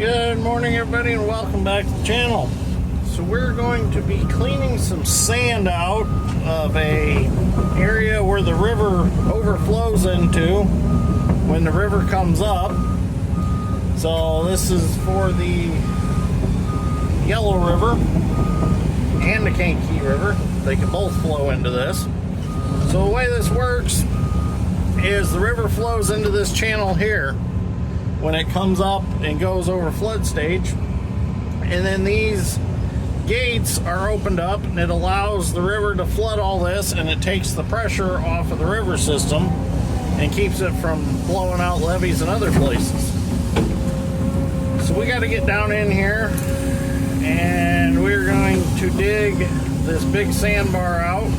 Good morning, everybody, and welcome back to the channel. So we're going to be cleaning some sand out of a area where the river overflows into when the river comes up. So this is for the Yellow River and the Kankakee River. They can both flow into this. So the way this works is the river flows into this channel here when it comes up and goes over flood stage, and then these gates are opened up and it allows the river to flood all this, and it takes the pressure off of the river system and keeps it from blowing out levees and other places. So we got to get down in here and we're going to dig this big sandbar out.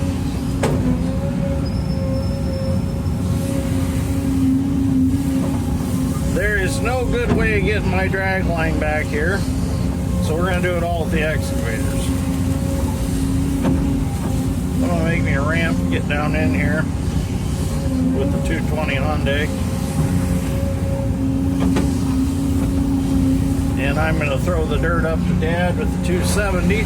There is no good way of getting my drag line back here, so we're going to do it all with the excavators. I'm going to make me a ramp to get down in here with the 220 Hyundai. And I'm going to throw the dirt up to Dad with the 270,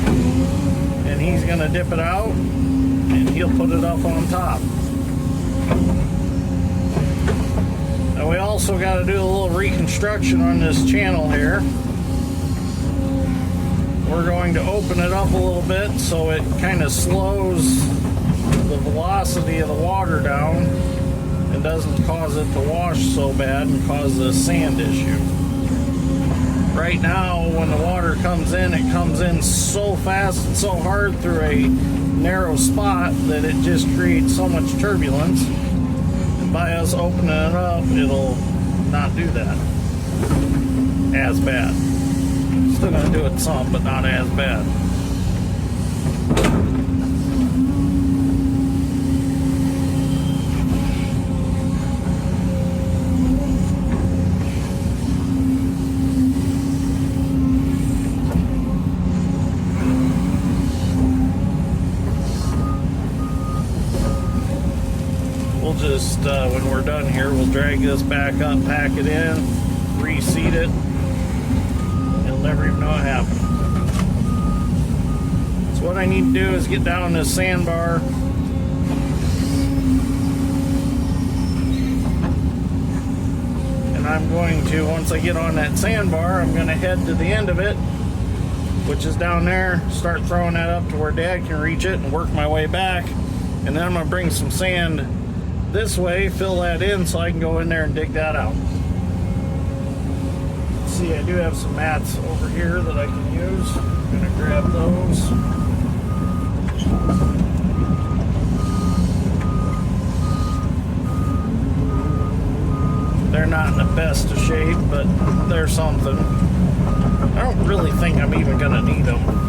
and he's going to dip it out, and he'll put it up on top. Now we also got to do a little reconstruction on this channel here. We're going to open it up a little bit so it kind of slows the velocity of the water down and doesn't cause it to wash so bad and cause a sand issue. Right now, when the water comes in, it comes in so fast and so hard through a narrow spot that it just creates so much turbulence. By us opening it up, it'll not do that as bad. Still gonna do it some, but not as bad. Just when we're done here, we'll drag this back up, pack it in, reseat it. You'll never even know what happened. So what I need to do is get down this sandbar, and I'm going to, once I get on that sandbar, I'm going to head to the end of it, which is down there, start throwing that up to where Dad can reach it and work my way back. And then I'm going to bring some sand this way, fill that in so I can go in there and dig that out. See, I do have some mats over here that I can use. I'm gonna grab those. They're not in the best of shape, but they're something. I don't really think I'm even gonna need them.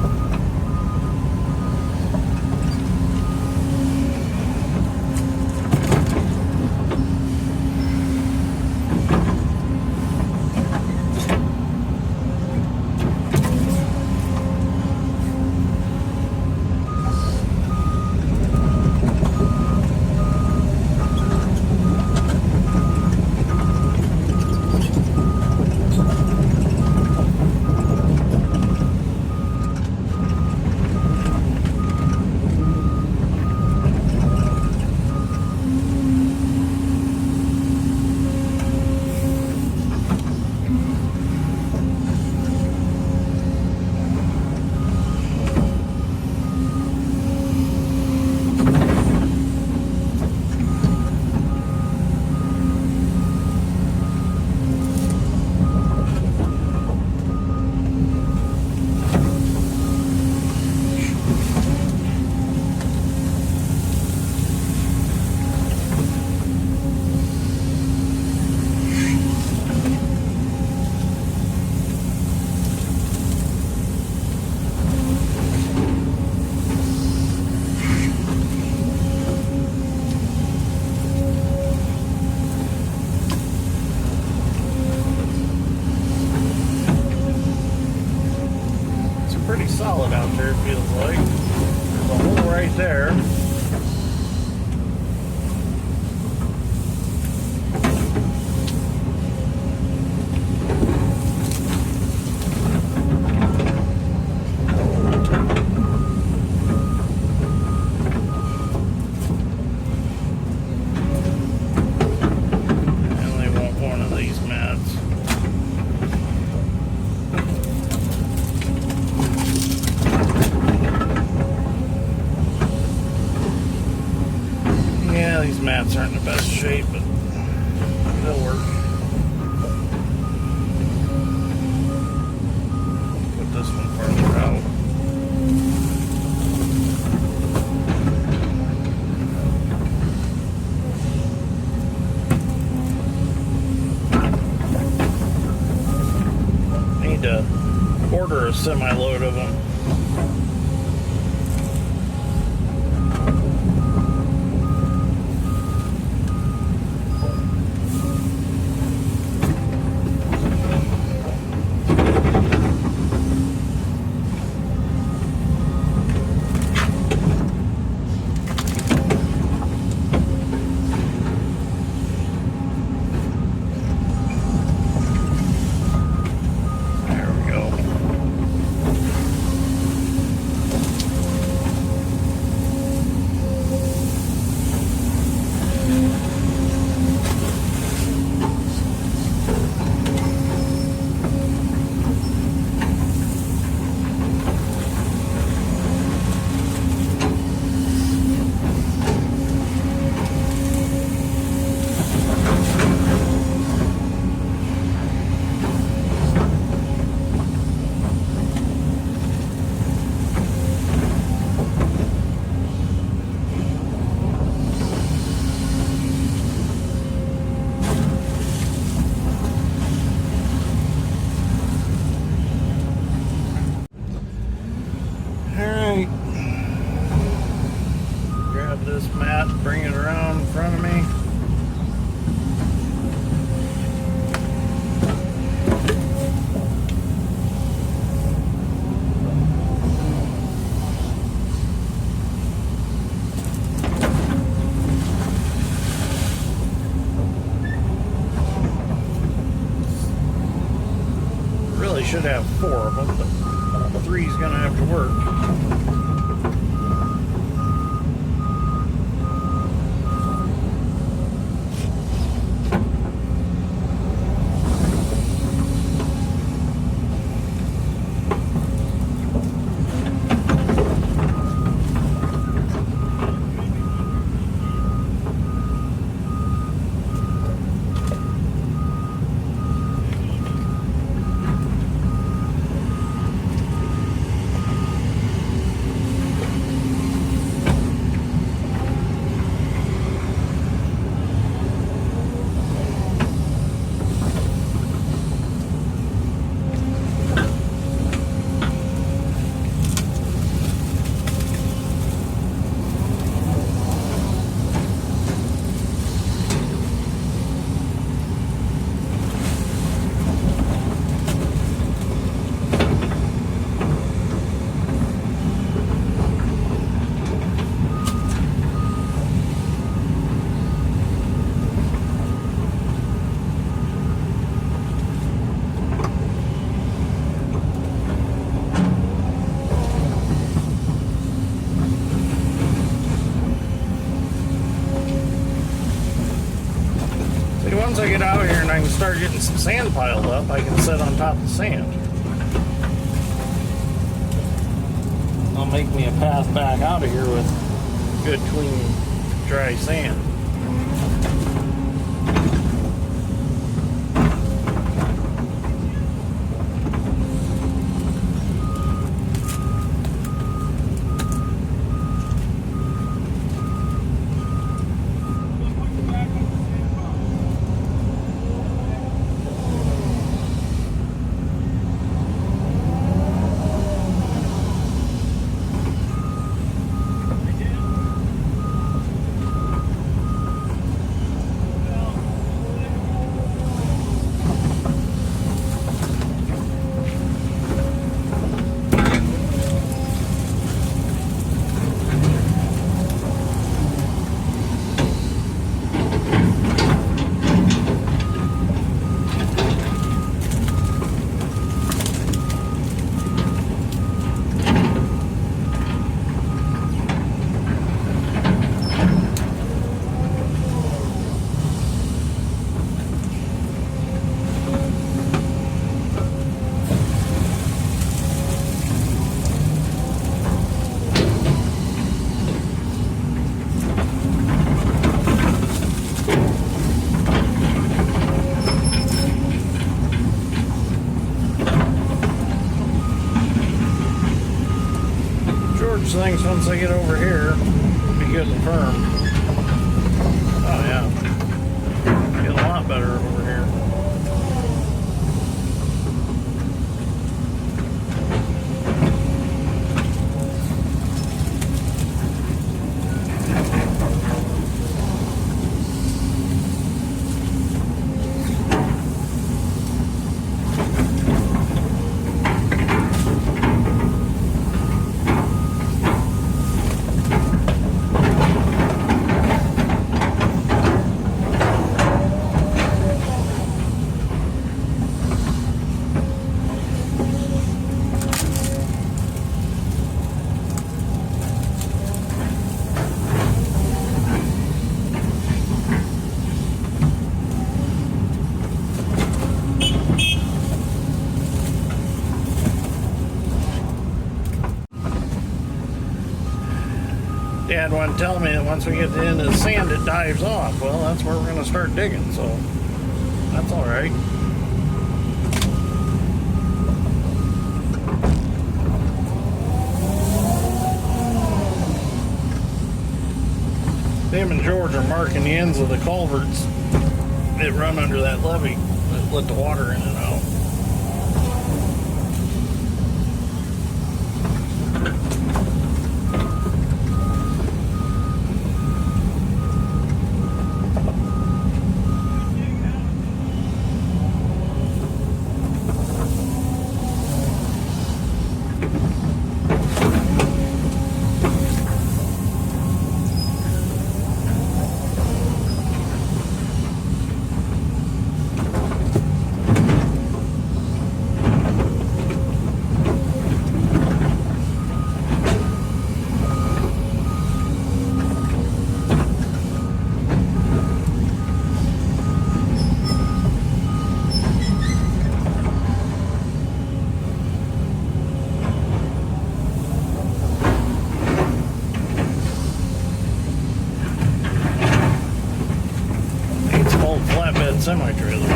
Solid out there, it feels like. There's a hole right there. shape, but it'll work. Put this one farther out. Need to order a semi-load of them. Grab this mat, bring it around in front of me. Really should have 4 of them, but 3's gonna have to work. Once I get out here and I can start getting some sand piled up, I can sit on top of the sand. I'll make me a path back out of here with good, clean, dry sand. George thinks once I get over here, it'll be good and firm. Oh yeah, get a lot better over here. Dad wanted to tell me that once we get to the end of the sand, it dives off. Well, that's where we're going to start digging, so that's all right. Him and George are marking the ends of the culverts that run under that levee that let the water in and out. Semi-trailers.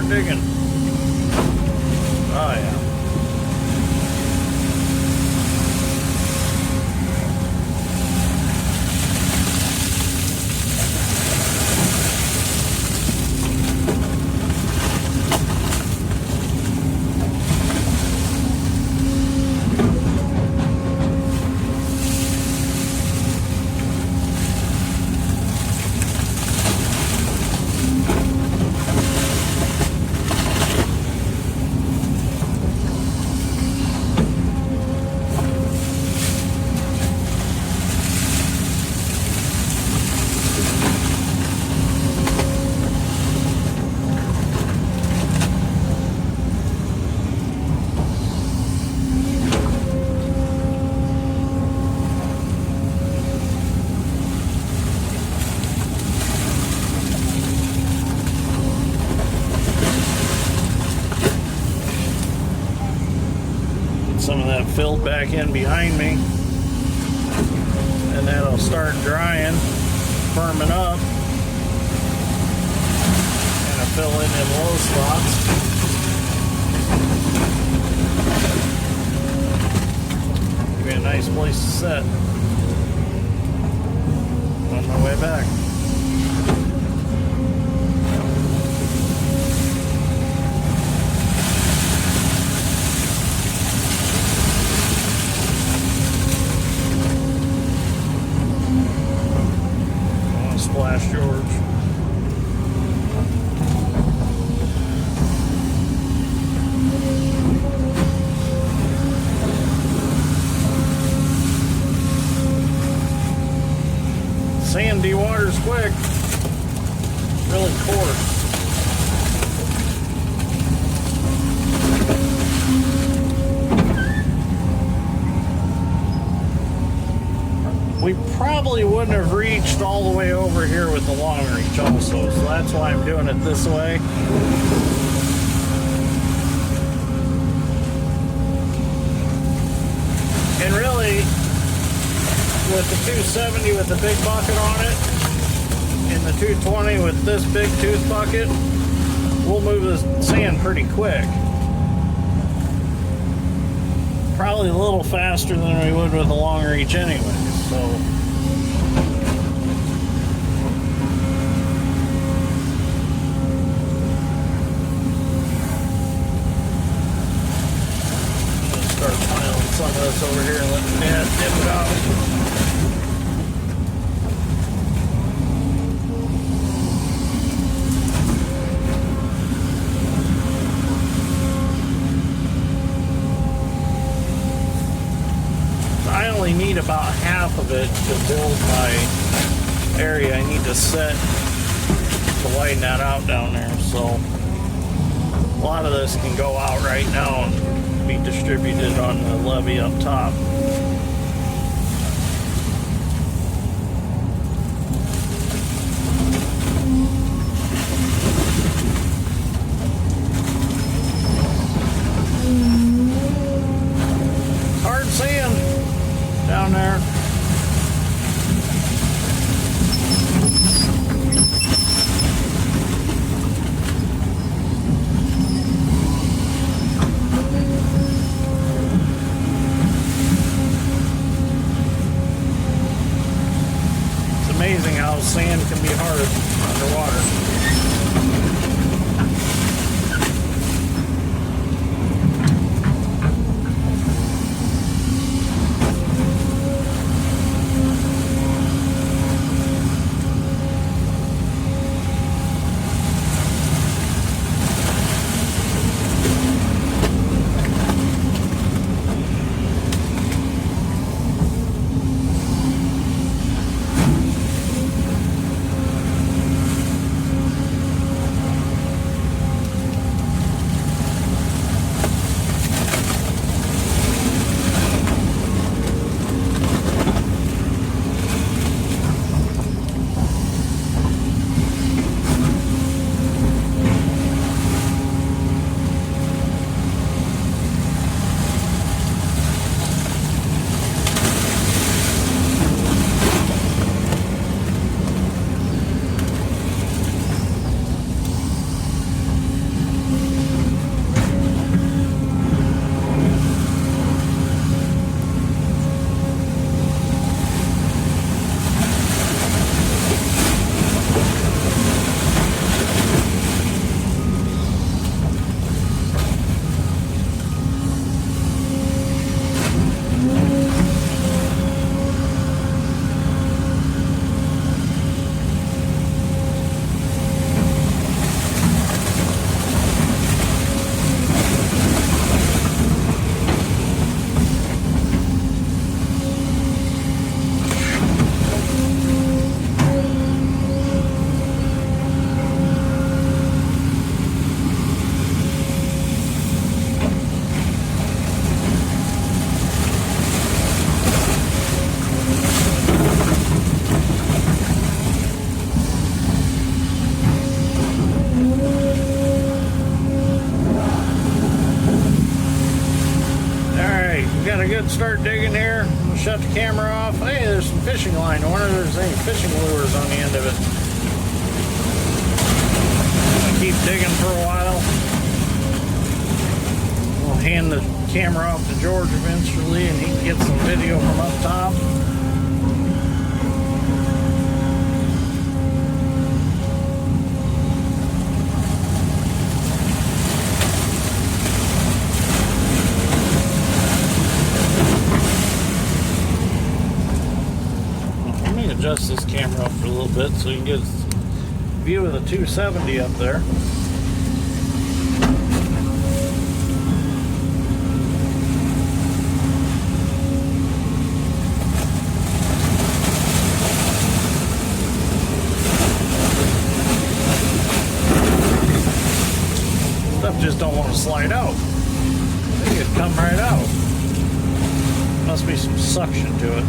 Digging. Oh yeah. Some of that filled back in behind me, and that'll start drying, firming up, and I'll fill in them low spots. Give me a nice place to set on my way back. Splash George. really coarse. We probably wouldn't have reached all the way over here with the long reach also, so that's why I'm doing it this way. And really, with the 270 with the big bucket on it, and the 220 with this big tooth bucket, we'll move this sand pretty quick. Probably a little faster than we would with a long reach anyway, so. Start piling some of this over here and let the dad dip it out. I only need about half of it to build my area. I need to set to widen that out down there, so a lot of this can go out right now and be distributed on the levee up top. Hard sand down there. Amazing how sand can be hard underwater. Start digging here. We'll shut the camera off. Hey, there's some fishing line. I wonder if there's any fishing lures on the end of it. I'll keep digging for a while. We'll hand the camera off to George eventually and he can get some video from up top. Adjust this camera up for a little bit so you can get a view of the 270 up there. just don't want to slide out. They could come right out. Must be some suction to it.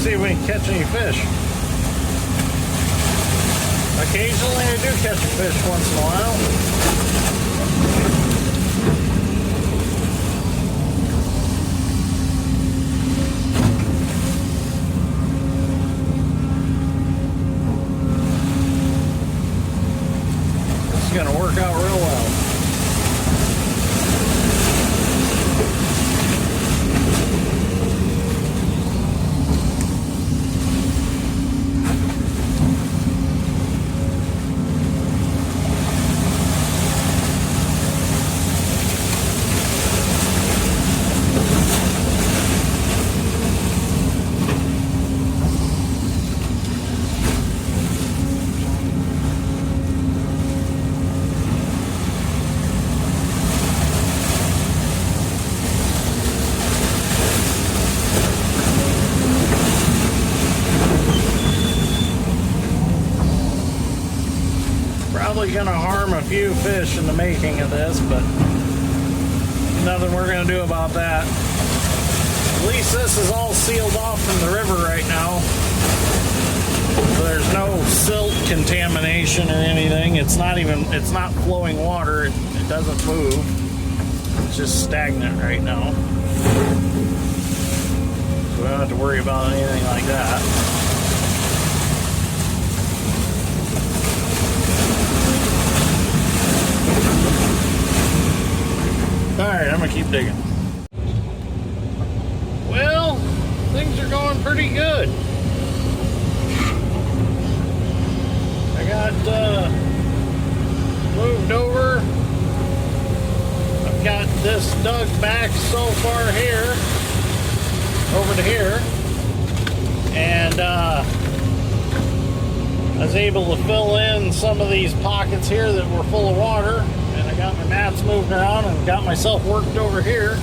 See if we can catch any fish. Occasionally I do catch a fish once in a while. This is going to work out real well. Probably going to harm a few fish in the making of this, but nothing we're going to do about that. At least this is all sealed off from the river right now. So there's no silt contamination or anything. It's not flowing water. It doesn't move. It's just stagnant right now. So we don't have to worry about anything like that. Alright, I'm going to keep digging. Well, things are going pretty good. I got moved over. I've got this dug back so far here, over to here. And I was able to fill in some of these pockets here that were full of water. I got my mats moved around and got myself worked over here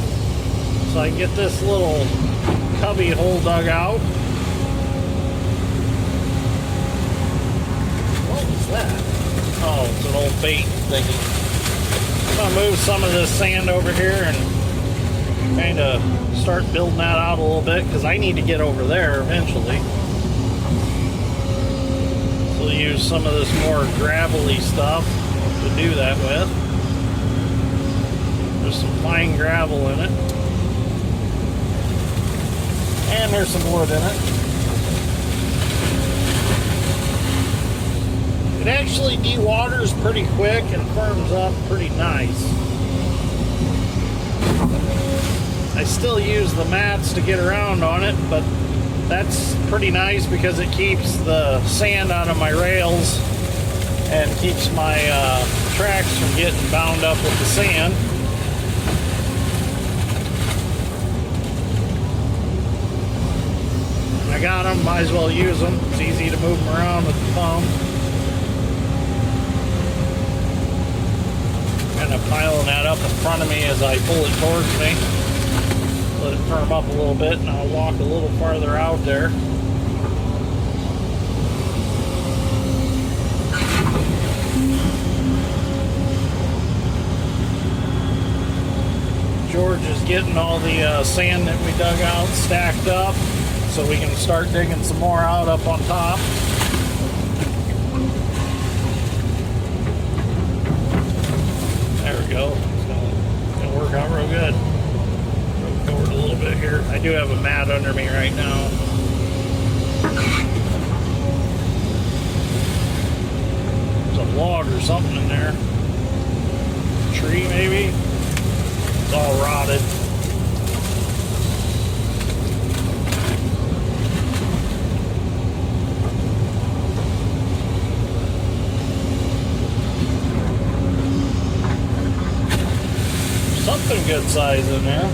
so I can get this little cubby hole dug out. What was that? Oh, it's an old bait thingy. I'm going to move some of this sand over here and kind of start building that out a little bit because I need to get over there eventually. So we'll use some of this more gravelly stuff to do that with. There's some fine gravel in it. And there's some wood in it. It actually dewaters pretty quick and firms up pretty nice. I still use the mats to get around on it, but that's pretty nice because it keeps the sand out of my rails and keeps my tracks from getting bound up with the sand. I got them, might as well use them. It's easy to move them around with the thumb. Kind of piling that up in front of me as I pull it towards me. Let it firm up a little bit, and I'll walk a little farther out there. George is getting all the sand that we dug out stacked up so we can start digging some more out up on top. There we go. It's gonna work out real good. Go forward a little bit here. I do have a mat under me right now. There's a log or something in there. Tree maybe? It's all rotted. Something good size in there.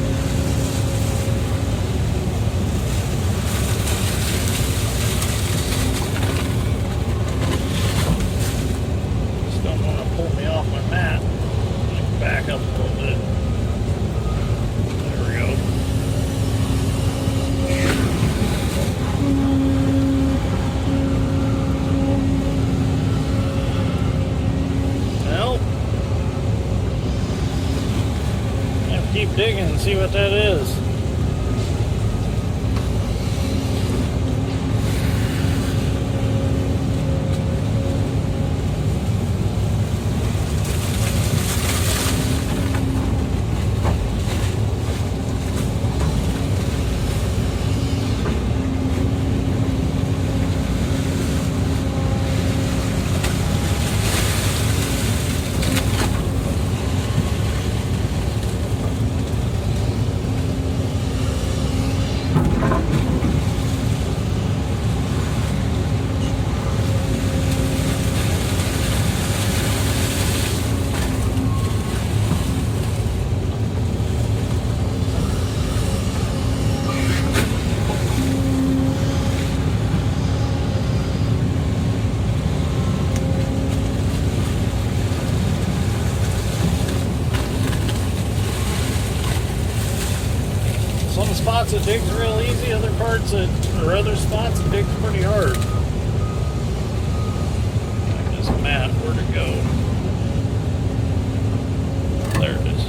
Just don't want to pull me off my mat. Back up a little bit. Keep digging and see what that is. Some spots it digs real easy, other spots it digs pretty hard. Like this mat, where'd it go? There it is.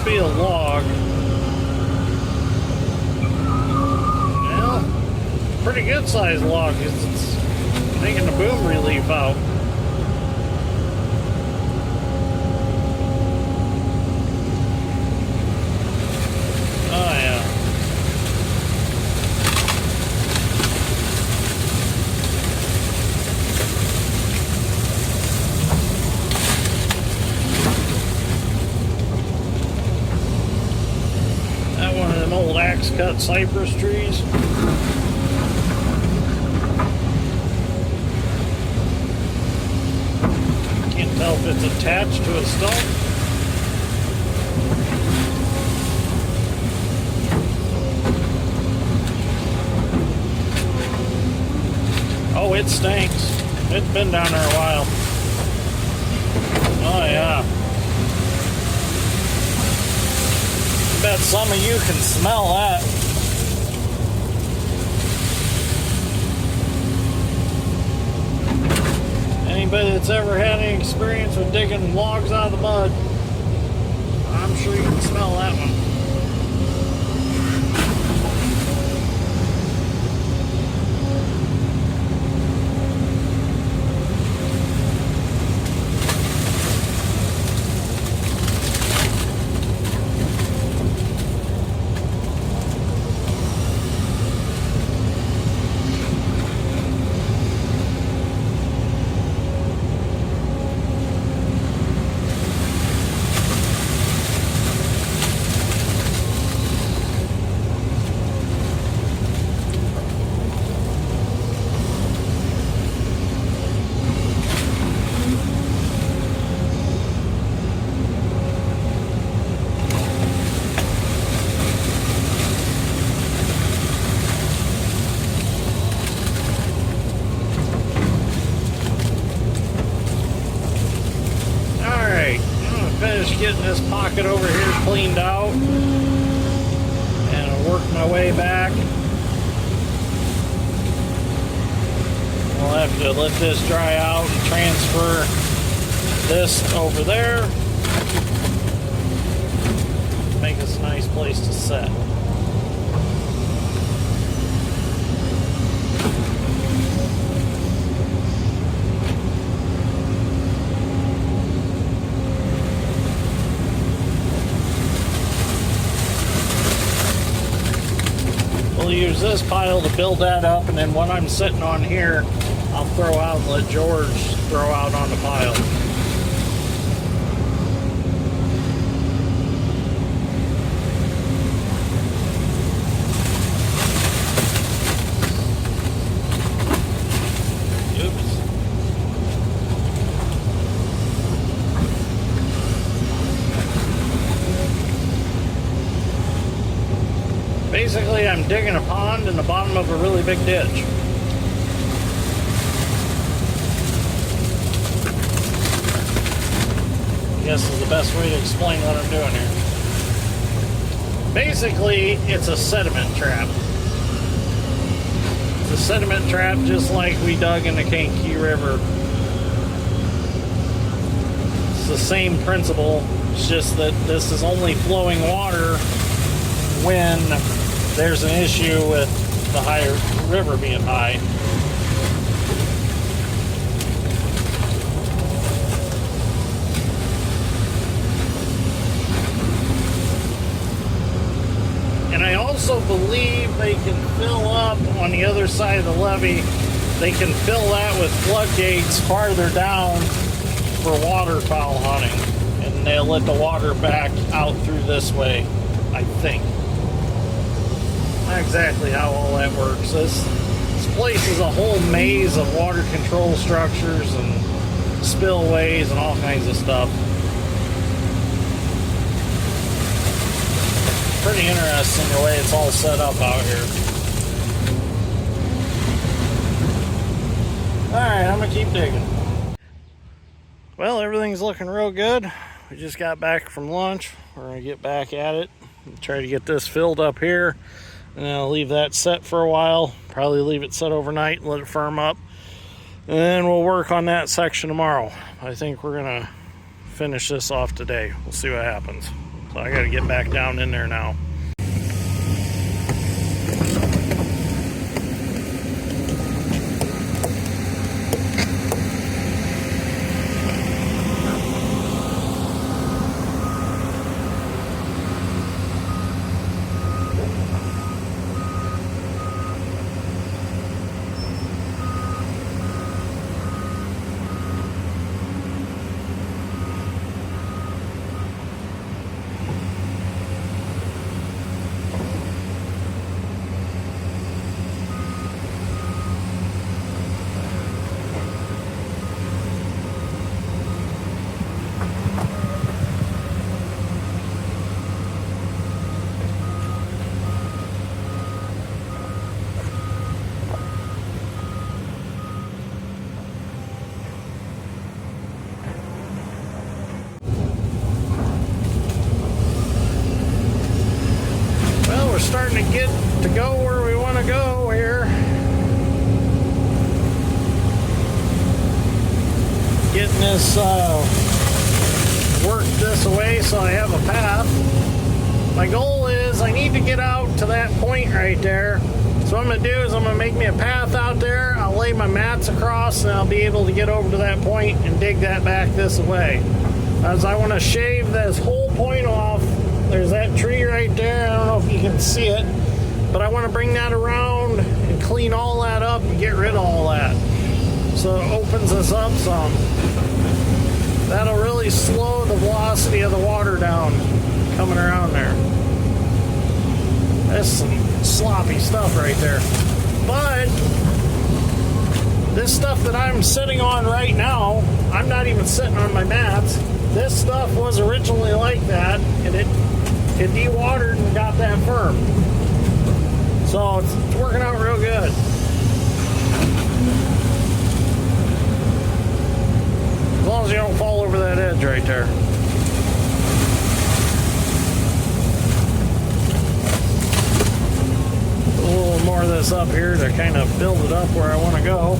Be a log. Well, pretty good sized log. It's making the boom relief out. Oh yeah. Old axe cut cypress trees. Can't tell if it's attached to a stump. Oh, it stinks. It's been down there a while. Oh yeah. Bet some of you can smell that. anybody that's ever had any experience with digging logs out of the mud, I'm sure you can smell that one. Getting this pocket over here cleaned out, and I'll work my way back. I'll have to let this dry out and transfer this over there. Make this a nice place to set. We'll use this pile to build that up, and then what I'm sitting on here, I'll throw out and let George throw out on the pile. Basically, I'm digging a pond in the bottom of a really big ditch. I guess is the best way to explain what I'm doing here. Basically, it's a sediment trap. It's a sediment trap just like we dug in the Kankakee River. It's the same principle. It's just that this is only flowing water when there's an issue with the higher river being high. And I also believe they can fill up on the other side of the levee. They can fill that with floodgates farther down for waterfowl hunting. And they'll let the water back out through this way, I think. Not exactly how all that works. This place is a whole maze of water control structures and spillways and all kinds of stuff. Pretty interesting the way it's all set up out here. Alright, I'm gonna keep digging. Well, everything's looking real good. We just got back from lunch. We're gonna get back at it and try to get this filled up here. And I'll leave that set for a while. Probably leave it set overnight and let it firm up. And then we'll work on that section tomorrow. I think we're gonna finish this off today. We'll see what happens. So I gotta get back down in there now. getting this worked this way so I have a path. My goal is I need to get out to that point right there. So what I'm going to do is I'm going to make me a path out there. I'll lay my mats across and I'll be able to get over to that point and dig that back this way. As I want to shave this whole point off. There's that tree right there. I don't know if you can see it, but I want to bring that around and clean all that up and get rid of all that. So it opens us up some. That'll really slow the velocity of the water down coming around there. That's some sloppy stuff right there. But this stuff that I'm sitting on right now, I'm not even sitting on my mats. This stuff was originally like that, and it dewatered and got that firm. So it's working out real good. As long as you don't fall over that edge right there. A little more of this up here to kind of build it up where I want to go.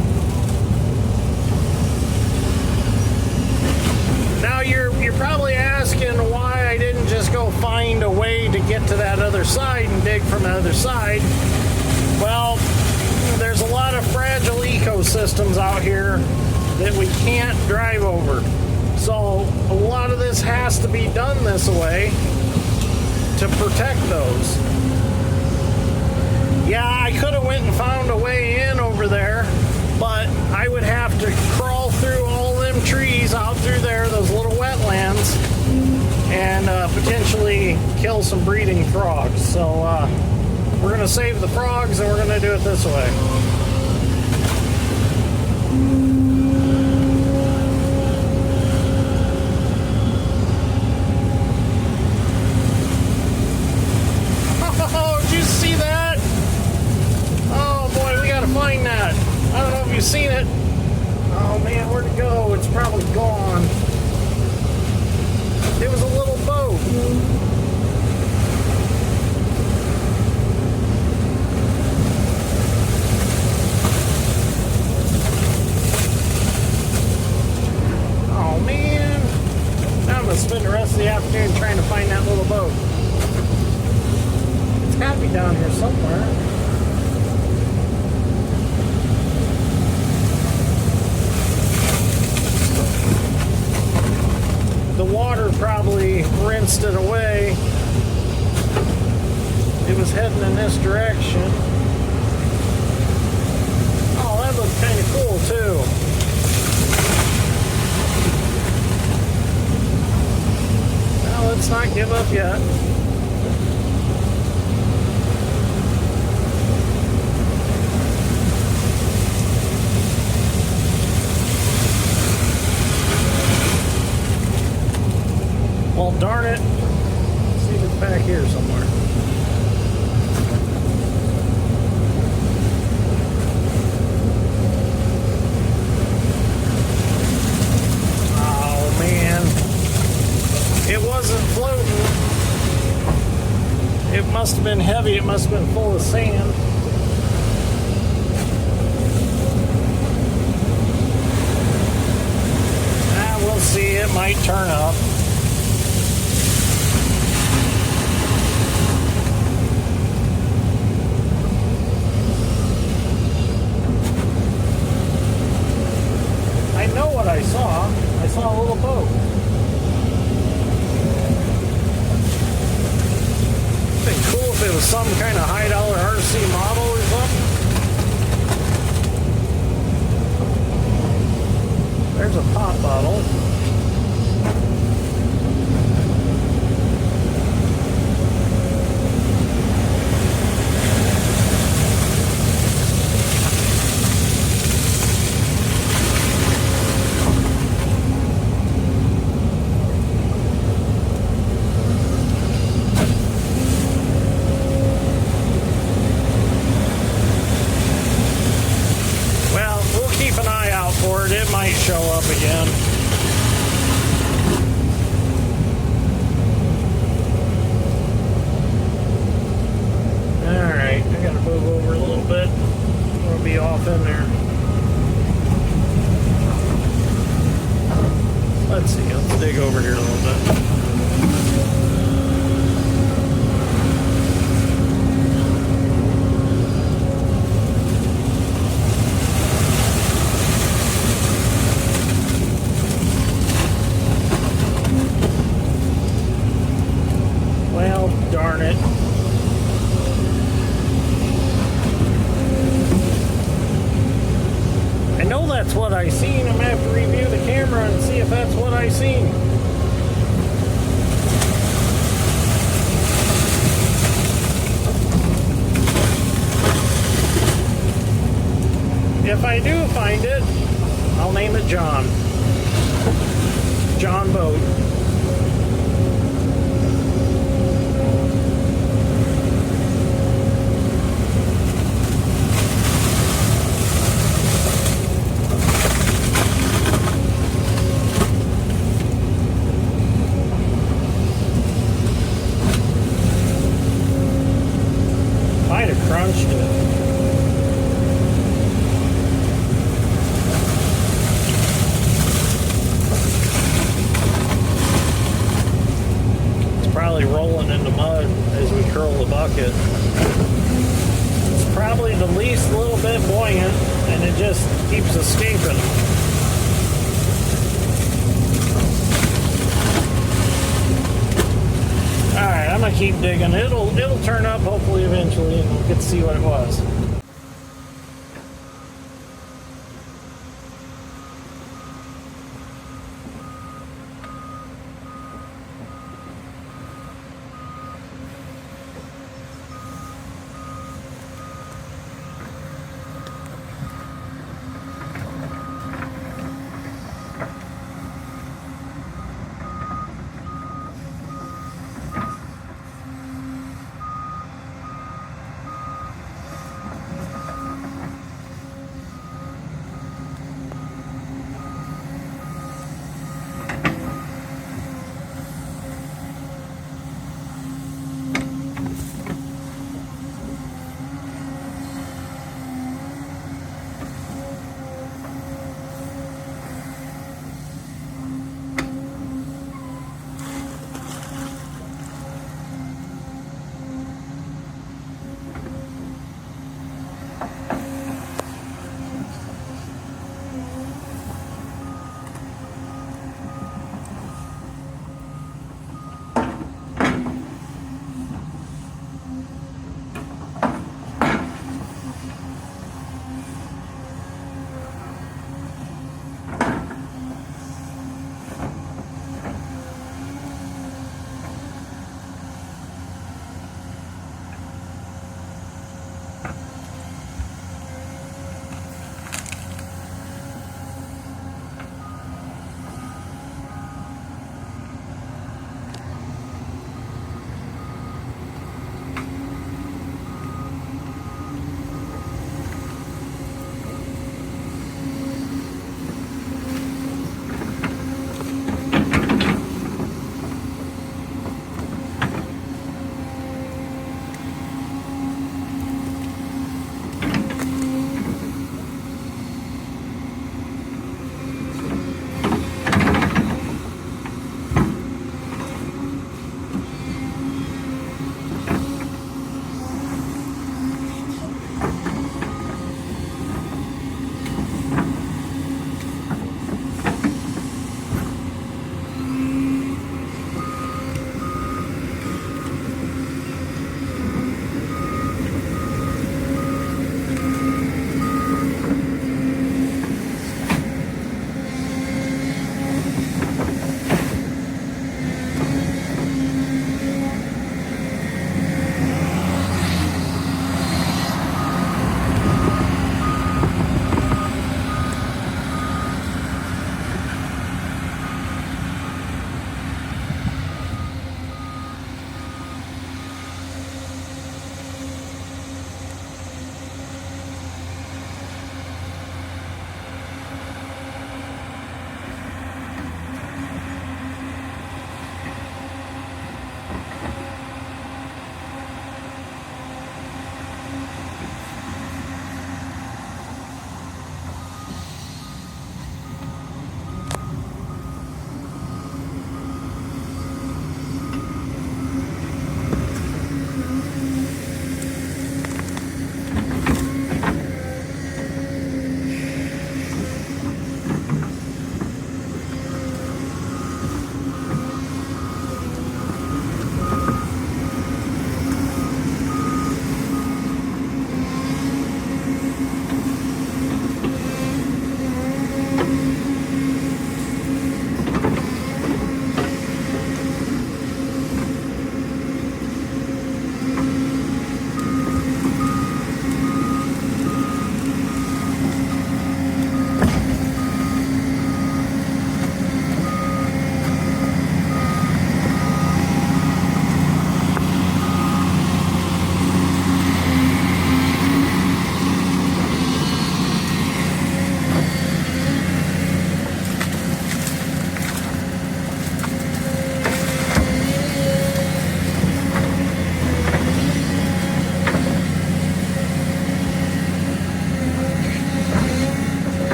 Now you're probably asking why I didn't just go find a way to get to that other side and dig from the other side. Well, there's a lot of fragile ecosystems out here that we can't drive over. So a lot of this has to be done this way to protect those. Yeah, I could have went and found a way in over there, but I would have to crawl through all them trees out through there, those little wetlands, and potentially kill some breeding frogs. So we're going to save the frogs and we're going to do it this way. Oh, did you see that? Oh boy, we got to find that. I don't know if you've seen it. Oh man, where'd it go? It's probably gone. It was a little boat. Oh man. Now I'm going to spend the rest of the afternoon trying to find that little boat. It's got to be down here somewhere. The water probably rinsed it away. It was heading in this direction. Oh, that looks kind of cool too. Well, let's not give up yet. Well, darn it. Let's see if it's back here somewhere. Oh, man. It wasn't floating. It must have been heavy. It must have been full of sand. We'll see. It might turn up. I saw a little boat. It'd be cool if it was some kind of high dollar RC model or something. There's a pop bottle. It might show up again. Alright, I gotta move over a little bit. I'm gonna be off in there. dig over here a little bit. Well, darn it. I know that's what I seen. I'm gonna have to review the camera and see if that's what I seen. If I do find it, I'll name it John. John Boat. Might have crunched it. It's probably rolling in the mud as we curl the bucket. It's probably the least little bit buoyant, and it just keeps escaping. Alright, I'm gonna keep digging. It'll turn up hopefully eventually, and we'll get to see what it was.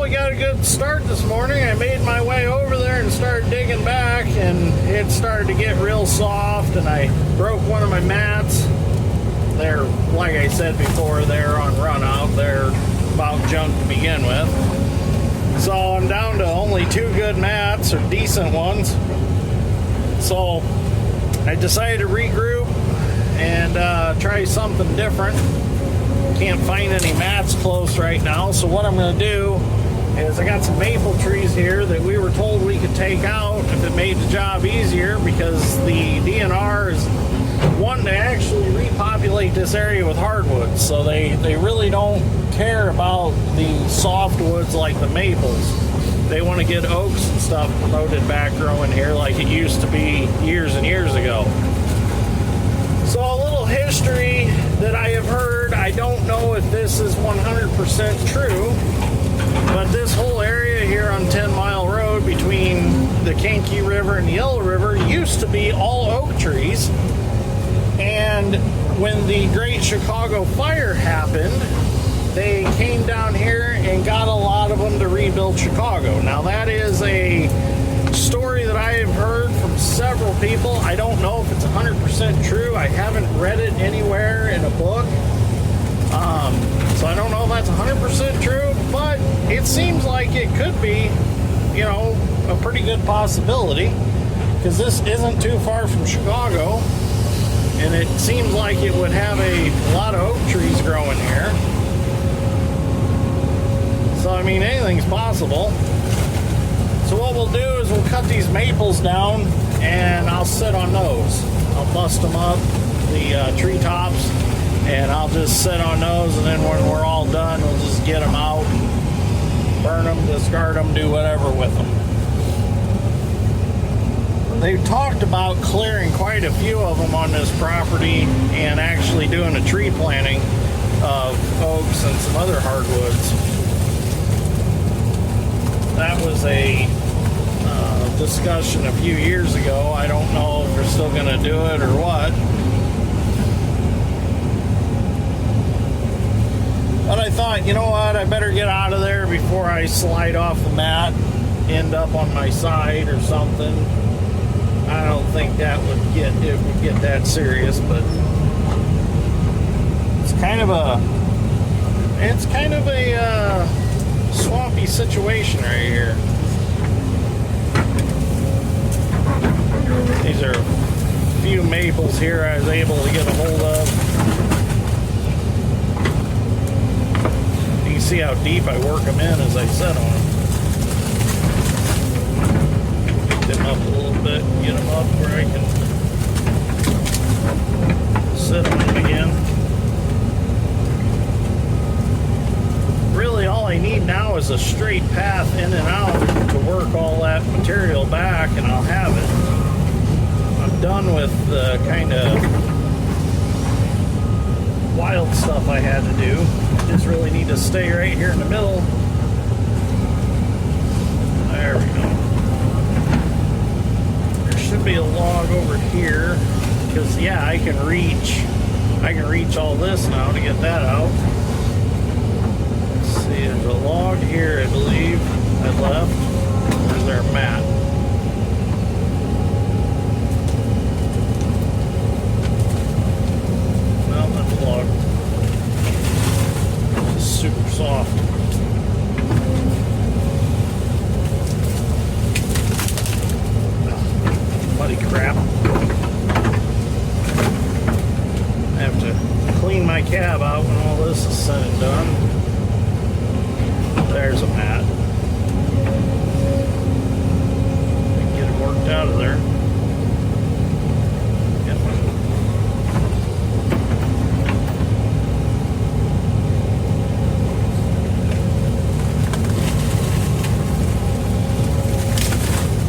we got a good start this morning. I made my way over there and started digging back, and it started to get real soft, and I broke one of my mats. They're, like I said before, they're on run out. They're about junk to begin with. So I'm down to only 2 good mats, or decent ones. So I decided to regroup and try something different. Can't find any mats close right now, so what I'm going to do is I got some maple trees here that we were told we could take out if it made the job easier, because the DNR is wanting to actually repopulate this area with hardwoods, so they really don't care about the softwoods like the maples. They want to get oaks and stuff promoted back growing here like it used to be years and years ago. So a little history that I have heard, I don't know if this is 100% true, but this whole area here on 10 Mile Road between the Kankakee River and the Yellow River used to be all oak trees. And when the Great Chicago Fire happened, they came down here and got a lot of them to rebuild Chicago. Now that is a story that I have heard from several people. I don't know if it's 100% true. I haven't read it anywhere in a book. So I don't know if that's 100% true, but it seems like it could be, you know, a pretty good possibility, because this isn't too far from Chicago, and it seems like it would have a lot of oak trees growing here. So, I mean, anything's possible. So what we'll do is we'll cut these maples down, and I'll sit on those. I'll bust them up, the treetops, and I'll just sit on those, and then when we're all done, we'll just get them out, burn them, discard them, do whatever with them. They've talked about clearing quite a few of them on this property and actually doing a tree planting of oaks and some other hardwoods. That was a discussion a few years ago. I don't know if they're still going to do it or what. But I thought, you know what, I better get out of there before I slide off the mat, end up on my side or something. I don't think that would get that serious, but it's kind of a swampy situation right here. These are a few maples here I was able to get a hold of. You can see how deep I work them in as I set on them. Pick them up a little bit, get them up where I can sit on them again. Really all I need now is a straight path in and out to work all that material back, and I'll have it. I'm done with the kind of wild stuff I had to do. I just really need to stay right here in the middle. There we go. There should be a log over here, because yeah, I can reach all this now to get that out. Let's see, there's a log here, I believe, I left. There's our mat. Well, that's a log. It's super soft. Muddy crap. I have to clean my cab out when all this is said and done. There's a mat. Get it worked out of there. Yep.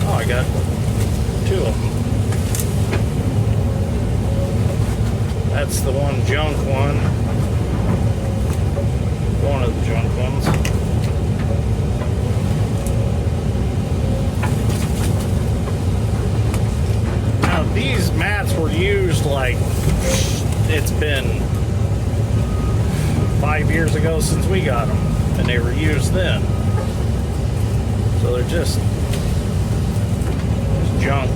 Oh, I got 2 of them. That's the one junk one. One of the junk ones. Now these mats were used like it's been 5 years ago since we got them, and they were used then. So they're just junk.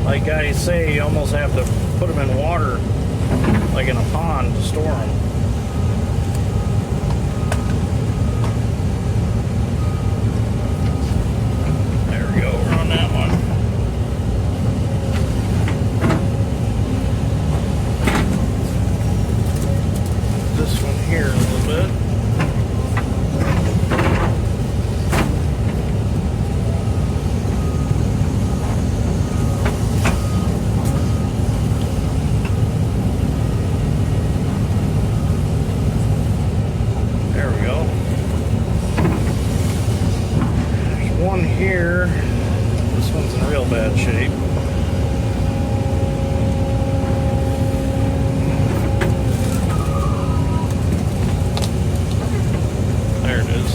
Like guys say, you almost have to put them in water, like in a pond, to store them. There we go, we're on that one. This one here a little bit. Here, this one's in real bad shape. There it is.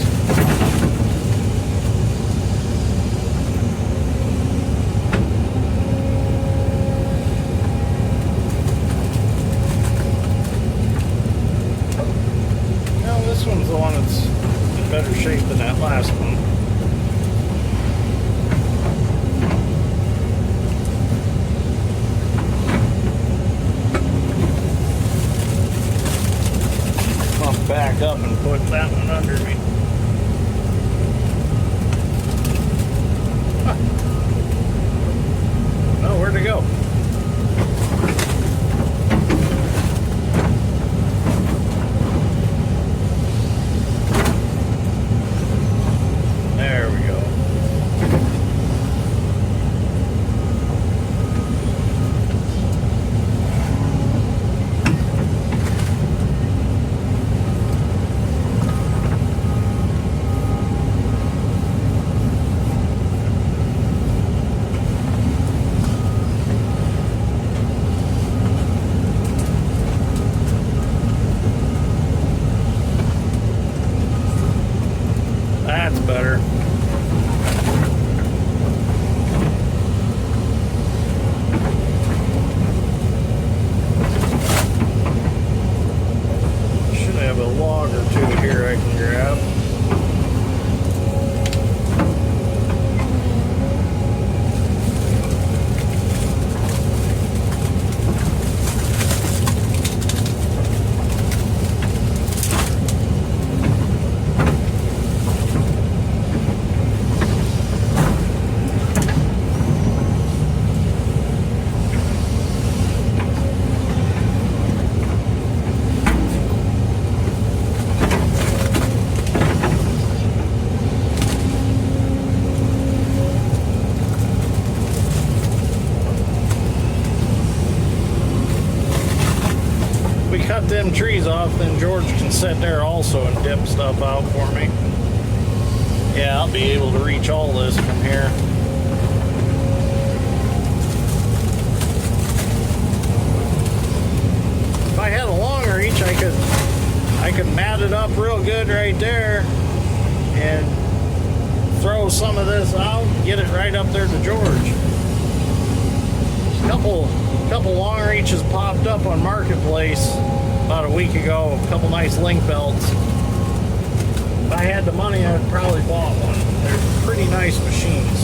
Now this one's the one that's in better shape than that last one. Back up and put that one under me. Huh. Oh, where'd it go? There we go. That's better. Should have a log or two here I can grab. Cut them trees off, then George can sit there also and dip stuff out for me. Yeah, I'll be able to reach all this from here. If I had a long reach, I could mat it up real good right there and throw some of this out, get it right up there to George. Couple long reaches popped up on Marketplace about a week ago, a couple nice link belts. If I had the money, I'd probably bought one. They're pretty nice machines.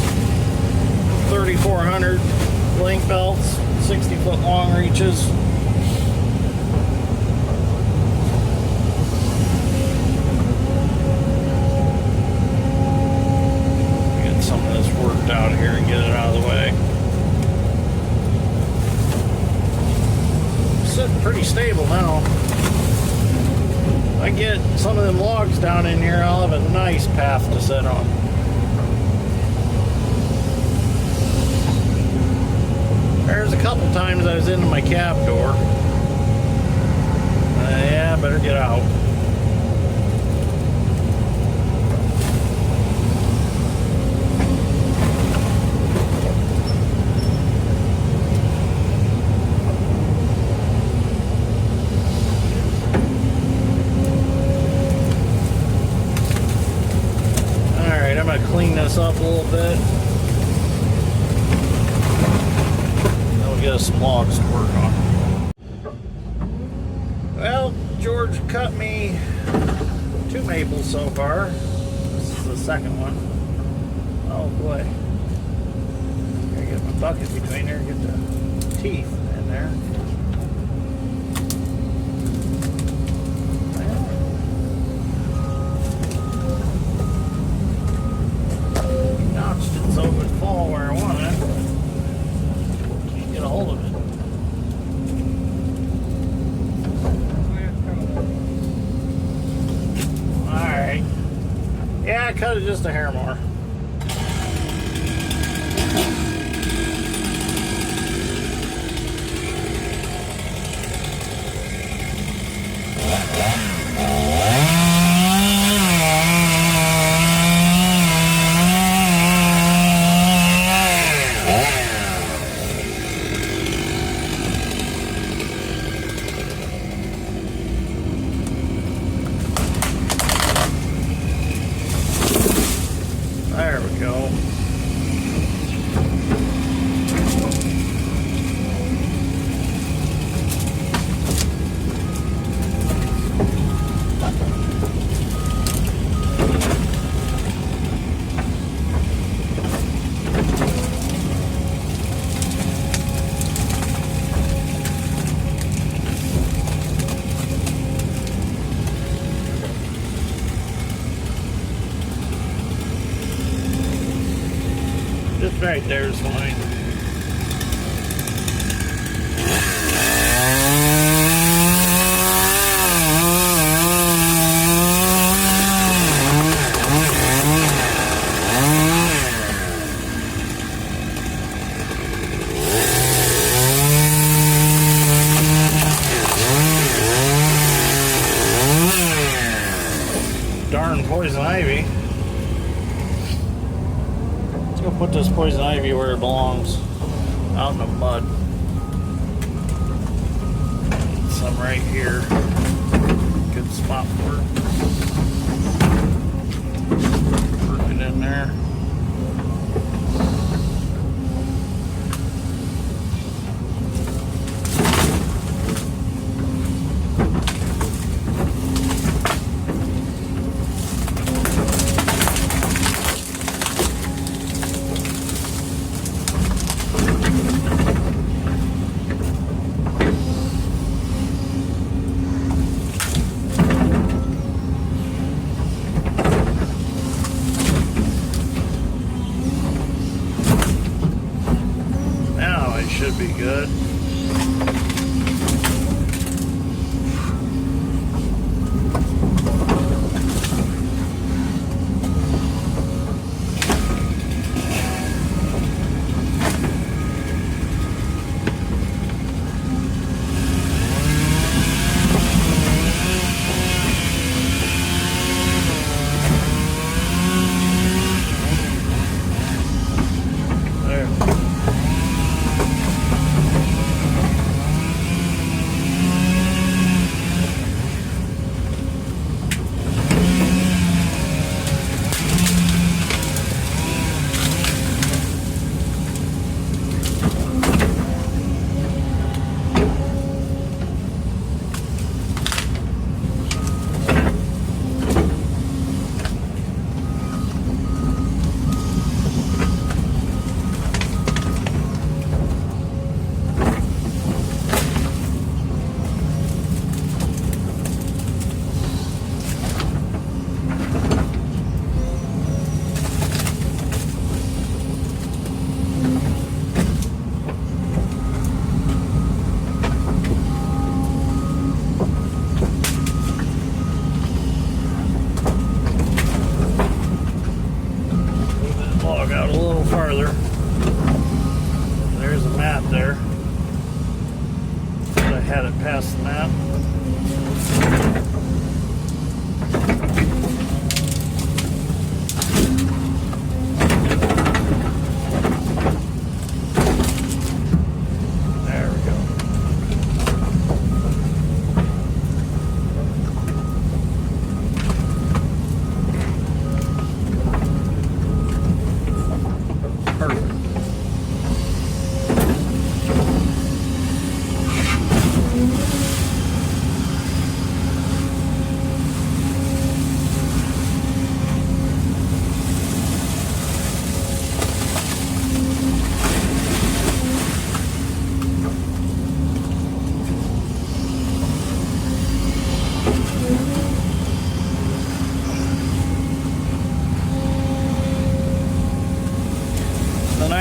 3,400 link belts, 60-foot long reaches. Get some of this worked out here and get it out of the way. Sitting pretty stable now. If I get some of them logs down in here, I'll have a nice path to sit on. There's a couple times I was into my cab door. Yeah, better get out. Clean this up a little bit. Then we'll get us some logs to work on. Well, George cut me 2 maples so far. This is the second one. Oh boy. Gotta get my bucket between there, get the teeth in there. Notched it so it would fall where I want it. Can't get a hold of it. Alright. Yeah, I cut it just a hair more. There we go. Just right there is fine. Darn poison ivy. Let's go put this poison ivy where it belongs, out in the mud. Some right here. Good spot for it. Work it in there. Should be good.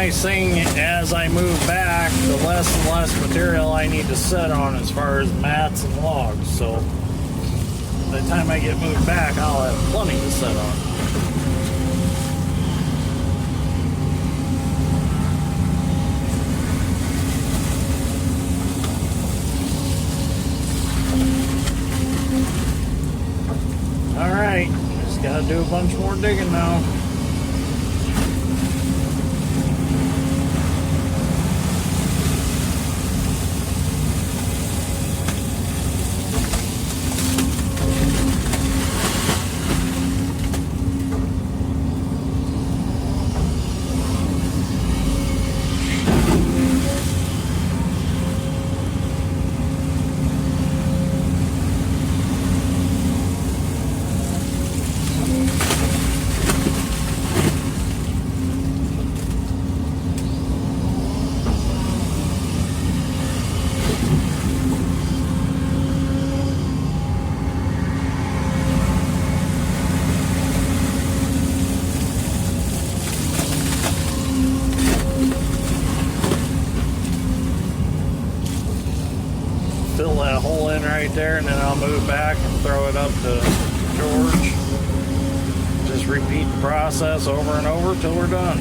nice thing, as I move back, the less and less material I need to set on as far as mats and logs. So by the time I get moved back, I'll have plenty to set on. All right, just gotta do a bunch more digging now. Fill that hole in right there, and then I'll move back and throw it up to George. Just repeat the process over and over till we're done.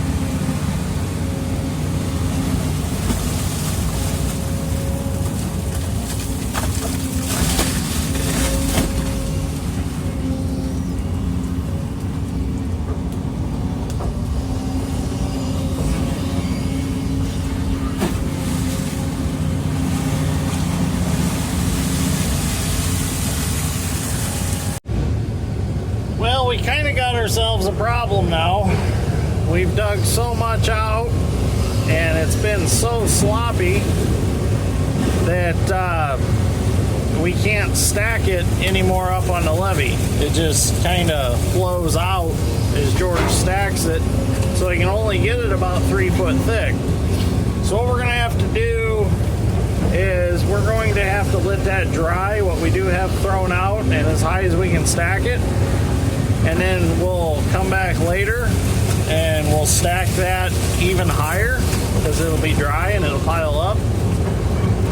We kind of got ourselves a problem now. We've dug so much out and it's been so sloppy that we can't stack it anymore up on the levee. It just kind of flows out as George stacks it, so he can only get it about 3 foot thick. So what we're going to have to do is we're going to have to let that dry, what we do have thrown out, and as high as we can stack it. And then we'll come back later and we'll stack that even higher because it'll be dry and it'll pile up.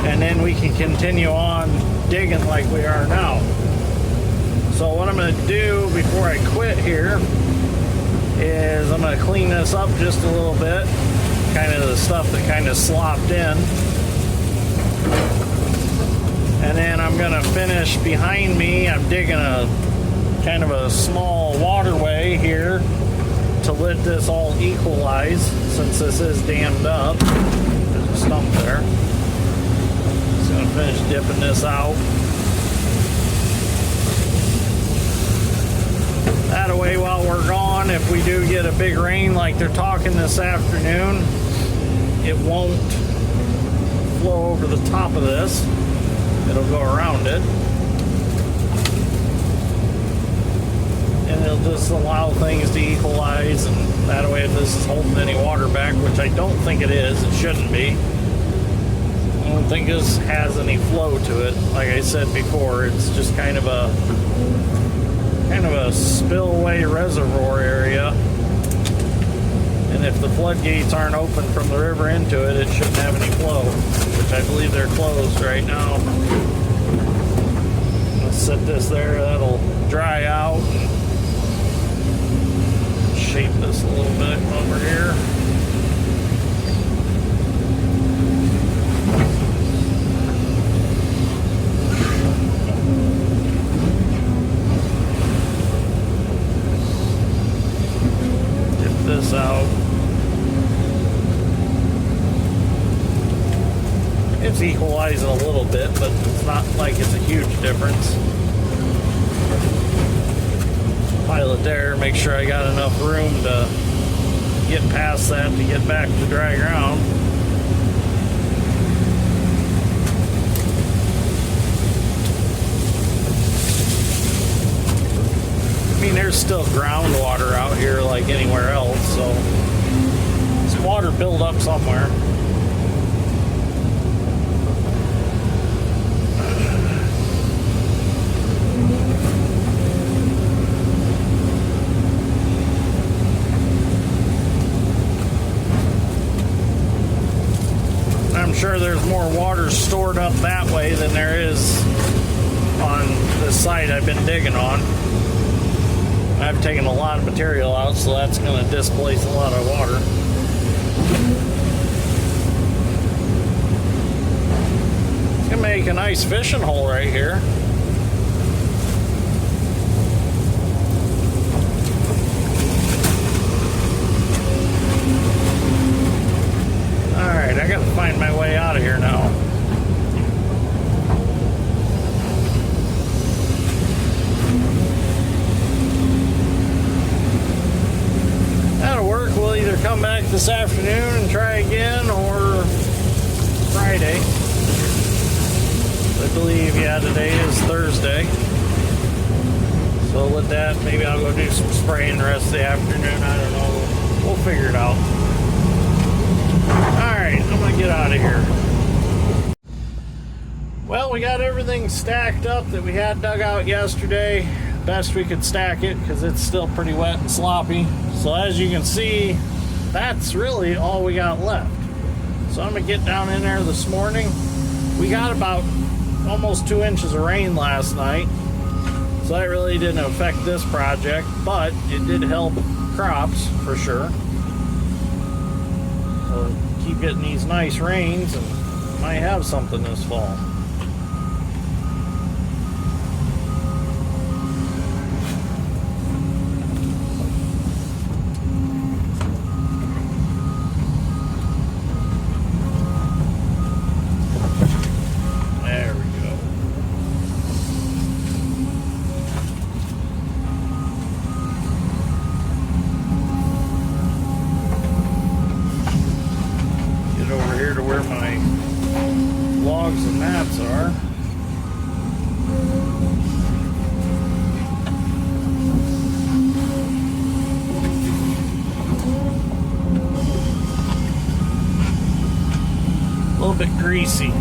And then we can continue on digging like we are now. So what I'm going to do before I quit here is I'm going to clean this up just a little bit. Kind of the stuff that kind of slopped in. And then I'm going to finish behind me. I'm digging a kind of a small waterway here to let this all equalize, since this is dammed up. There's a stump there. Just gonna finish dipping this out. That way, while we're gone, if we do get a big rain like they're talking this afternoon, it won't flow over the top of this. It'll go around it. And it'll just allow things to equalize, and that way, if this is holding any water back, which I don't think it is, it shouldn't be. I don't think this has any flow to it. Like I said before, it's just kind of a spillway reservoir area. And if the floodgates aren't open from the river into it, it shouldn't have any flow, which I believe they're closed right now. Let's set this there, that'll dry out. Shape this a little bit over here. Dip this out. It's equalizing a little bit, but it's not like it's a huge difference. Pile it there, make sure I got enough room to get past that to get back to dry ground. I mean, there's still groundwater out here like anywhere else, so it's water build up somewhere. sure there's more water stored up that way than there is on the site I've been digging on. I've taken a lot of material out, so that's going to displace a lot of water. It's going to make a nice fishing hole right here. Alright, I got to find my way out of here now. That'll work. We'll either come back this afternoon and try again, or Friday. I believe, yeah, today is Thursday. So with that, maybe I'll go do some spraying the rest of the afternoon. I don't know. We'll figure it out. Alright, I'm going to get out of here. Well, we got everything stacked up that we had dug out yesterday. Best we could stack it because it's still pretty wet and sloppy. So as you can see, that's really all we got left. So I'm going to get down in there this morning. We got about almost 2 inches of rain last night. So that really didn't affect this project, but it did help crops for sure. So keep getting these nice rains and might have something this fall. And mats are. A little bit greasy.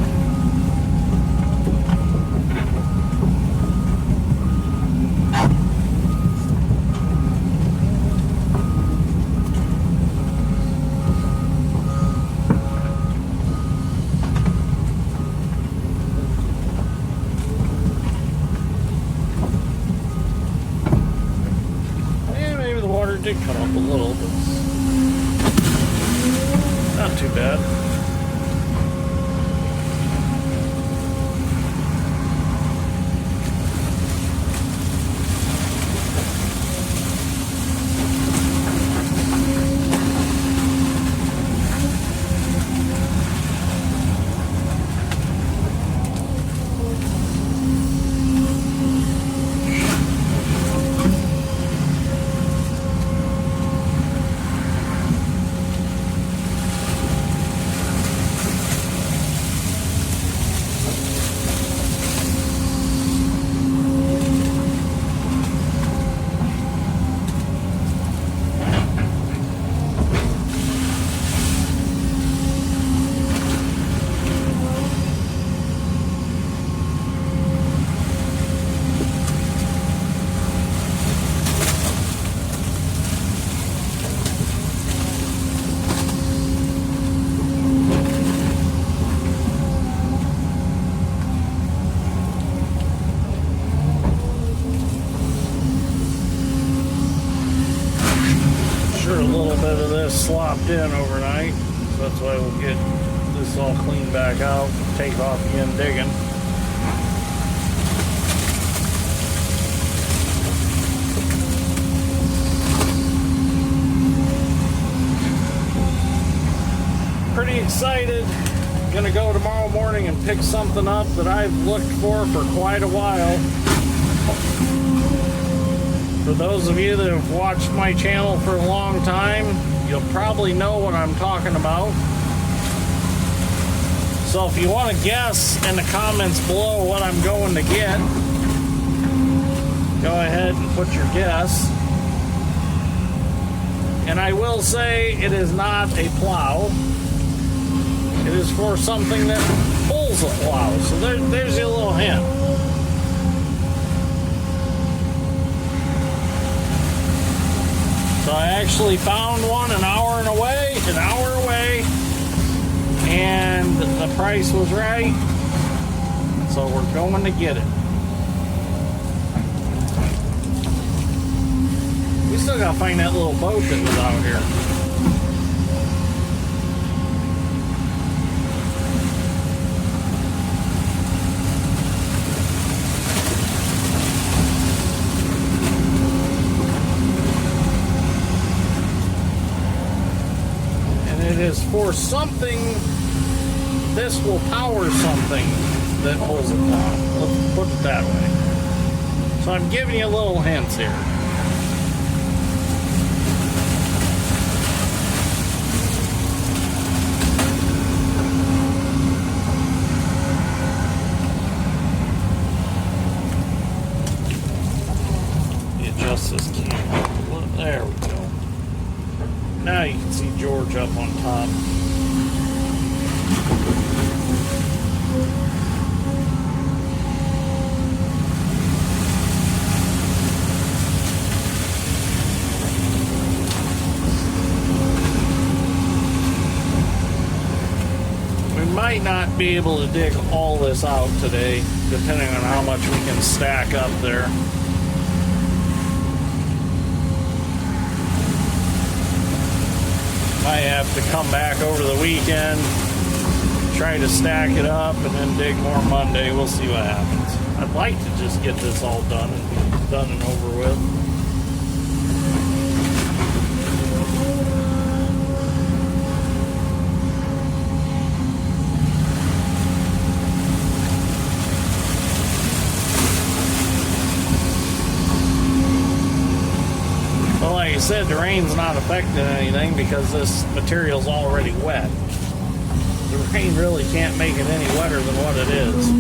Did come up a little, but not too bad. Slopped in overnight, so that's why we'll get this all cleaned back out, take off again digging. Pretty excited. Gonna go tomorrow morning and pick something up that I've looked for quite a while. For those of you that have watched my channel for a long time, you'll probably know what I'm talking about. So if you want to guess in the comments below what I'm going to get, go ahead and put your guess. And I will say it is not a plow. It is for something that pulls a plow. So there's your little hint. So I actually found one an hour away. and the price was right, so we're going to get it. We still gotta find that little boat that was out here. It is for something. This will power something that pulls it down. Let's put it that way. So I'm giving you little hints here. Adjust this camera. There we go. Now you can see George up on top. We might not be able to dig all this out today, depending on how much we can stack up there. I have to come back over the weekend, try to stack it up, and then dig more Monday. We'll see what happens. I'd like to just get this all done and be done and over with. Like I said, the rain's not affecting anything because this material's already wet. The rain really can't make it any wetter than what it is.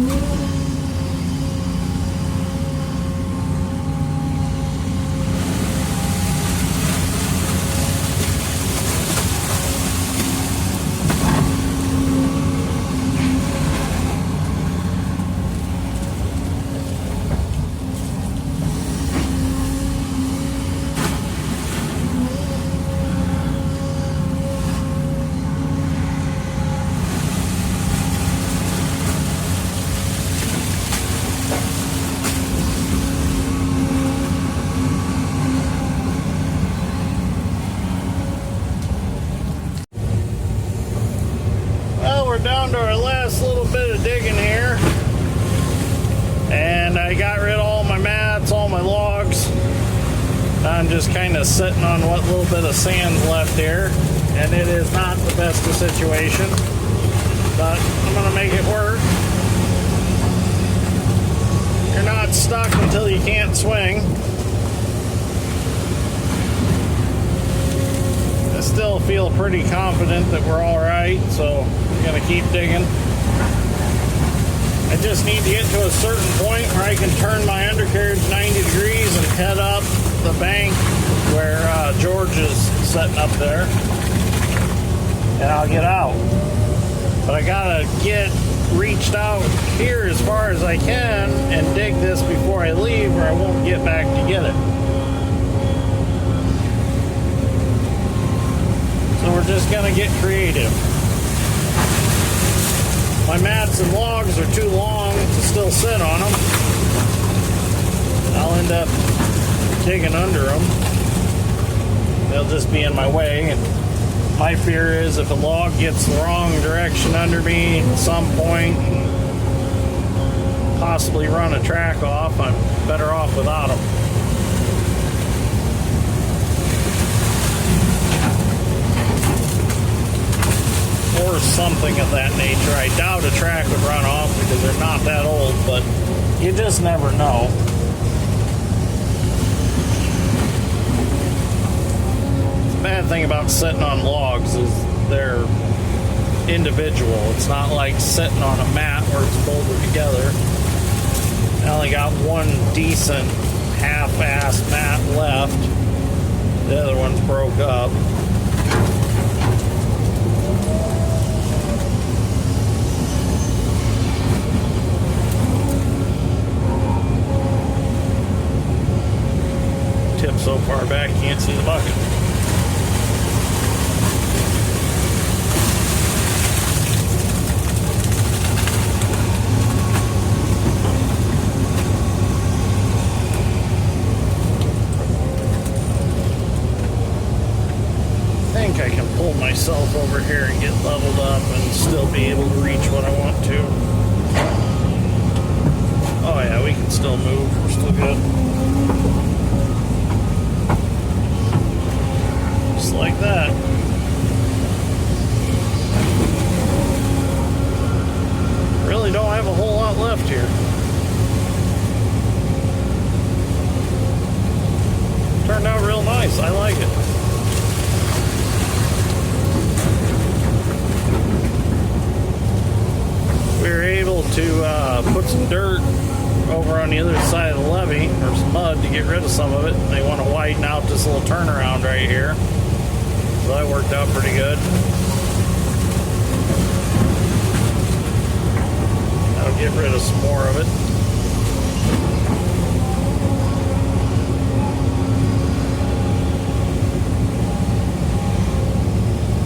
Down to our last little bit of digging here, and I got rid of all my mats, all my logs. I'm just kind of sitting on what little bit of sand's left here, and it is not the best of situation, but I'm gonna make it work. You're not stuck until you can't swing. I still feel pretty confident that we're all right, so gonna keep digging. I just need to get to a certain point where I can turn my undercarriage 90 degrees and head up the bank where George is setting up there, and I'll get out. But I gotta get reached out here as far as I can and dig this before I leave, or I won't get back to get it. So we're just gonna get creative. My mats and logs are too long to still sit on them. I'll end up digging under them. They'll just be in my way. And my fear is if a log gets the wrong direction under me at some point and possibly run a track off, I'm better off without them. Or something of that nature. I doubt a track would run off because they're not that old, but you just never know. The bad thing about sitting on logs is they're individual. It's not like sitting on a mat where it's folded together. I only got one decent half-assed mat left. The other one's broke up. Tip so far back you can't see the bucket. myself over here and get leveled up and still be able to reach what I want to. Oh yeah, we can still move. We're still good. Just like that. Really don't have a whole lot left here. Turned out real nice. I like it. We were able to put some dirt over on the other side of the levee, or some mud to get rid of some of it. They want to widen out this little turnaround right here. So that worked out pretty good. That'll get rid of some more of it.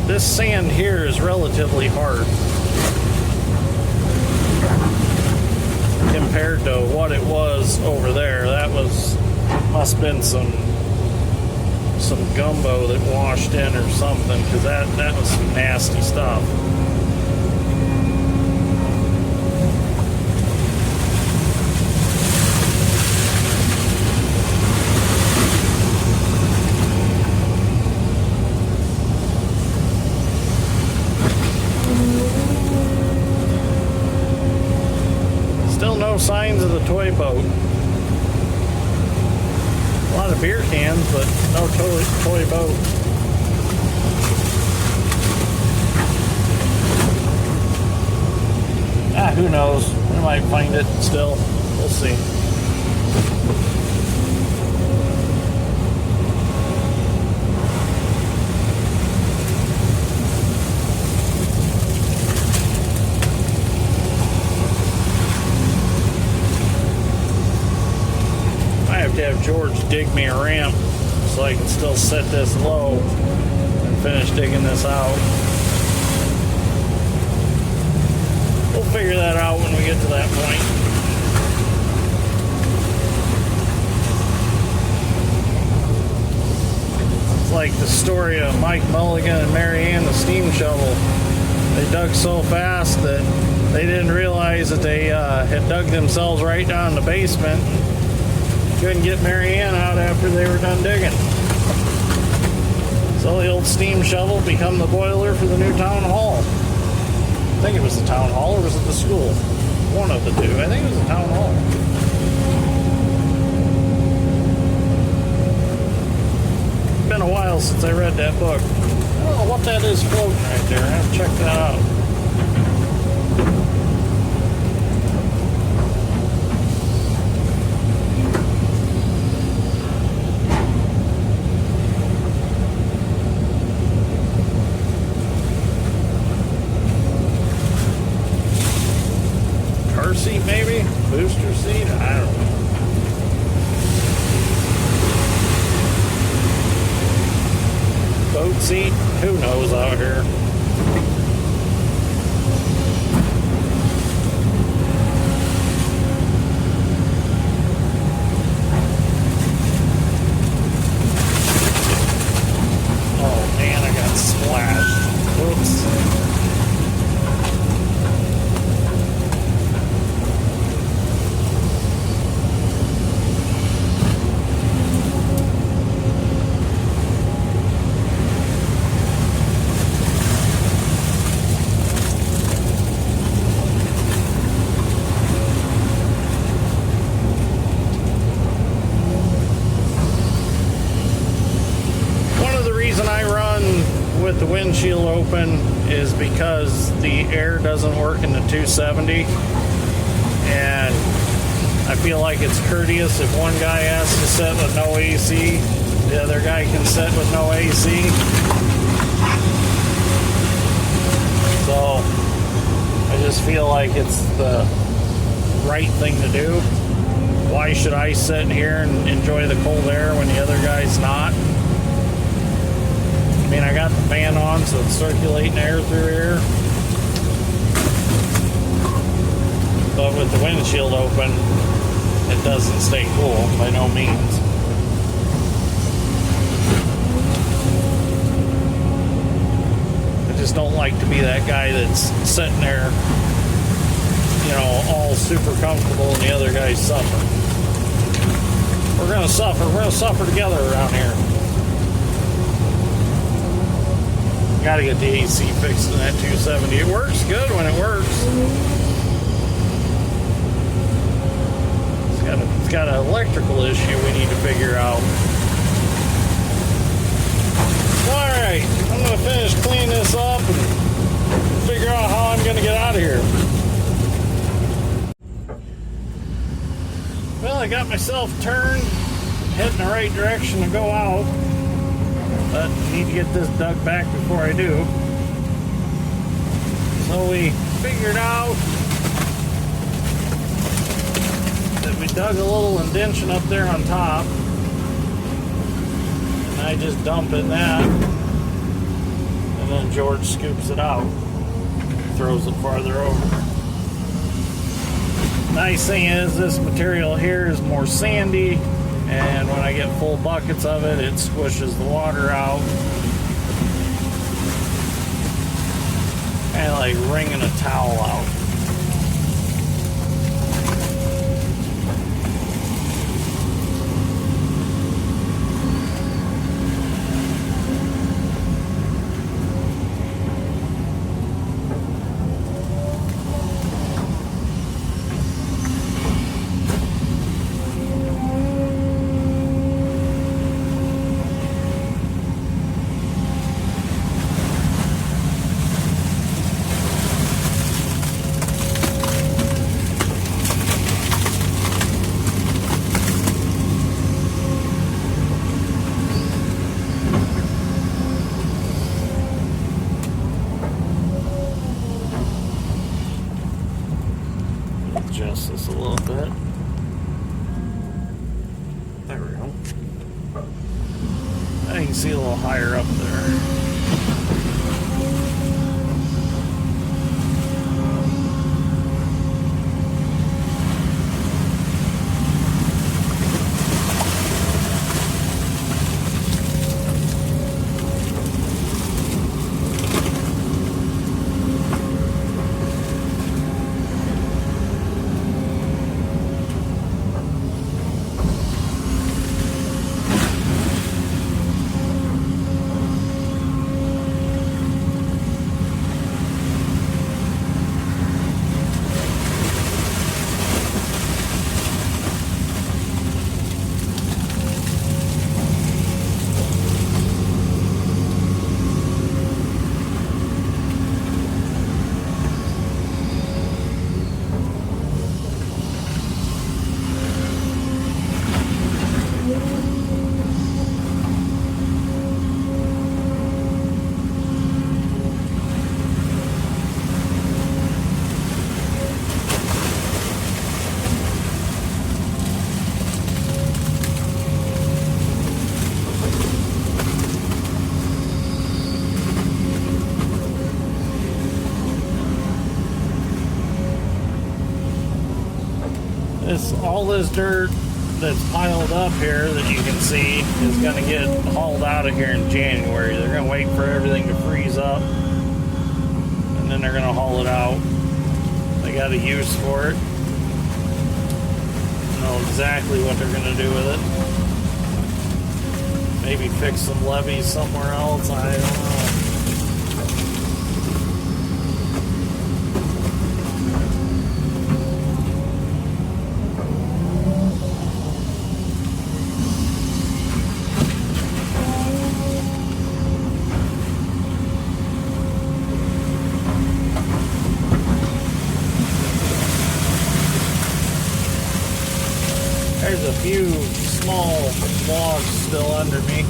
This sand here is relatively hard compared to what it was over there. That must have been some gumbo that washed in or something, because that was some nasty stuff. Still no signs of the toy boat. A lot of beer cans, but no toy boat. Who knows? We might find it still. We'll see. To have George dig me a ramp so I can still set this low and finish digging this out. We'll figure that out when we get to that point. It's like the story of Mike Mulligan and Mary Ann the steam shovel. They dug so fast that they didn't realize that they had dug themselves right down in the basement. Couldn't get Mary Ann out after they were done digging. So the old steam shovel become the boiler for the new town hall. I think it was the town hall, or was it the school? One of the two. I think it was the town hall. It's been a while since I read that book. I don't know what that is floating right there. I have to check that out. Seat maybe? Booster seat? I don't know. Boat seat? Who knows out here? Oh man, I got splashed. Whoops. With the windshield open is because the air doesn't work in the 270, and I feel like it's courteous if one guy has to sit with no AC, the other guy can sit with no AC. So I just feel like it's the right thing to do. Why should I sit here and enjoy the cold air when the other guy's not? I mean, I got the fan on, so it's circulating air through here. But with the windshield open, it doesn't stay cool by no means. like to be that guy that's sitting there, you know, all super comfortable and the other guy's suffering. We're gonna suffer. We're gonna suffer together around here. Gotta get the AC fixed in that 270. It works good when it works. It's got an electrical issue we need to figure out. Alright, I'm gonna finish cleaning this up and figure out how I'm gonna get out of here. Well, I got myself turned, heading the right direction to go out. But I need to get this dug back before I do. So we figured out that we dug a little indention up there on top. And I just dump in that. And then George scoops it out. Throws it farther over. Nice thing is this material here is more sandy. And when I get full buckets of it, it squishes the water out. Kind of like wringing a towel out. Adjust this a little bit. There we go. I can see a little higher up there. All this dirt that's piled up here that you can see is going to get hauled out of here in January. They're going to wait for everything to freeze up and then they're going to haul it out. They got a use for it. Know exactly what they're going to do with it. Maybe fix some levees somewhere else. I don't know. There's a few small logs still under me.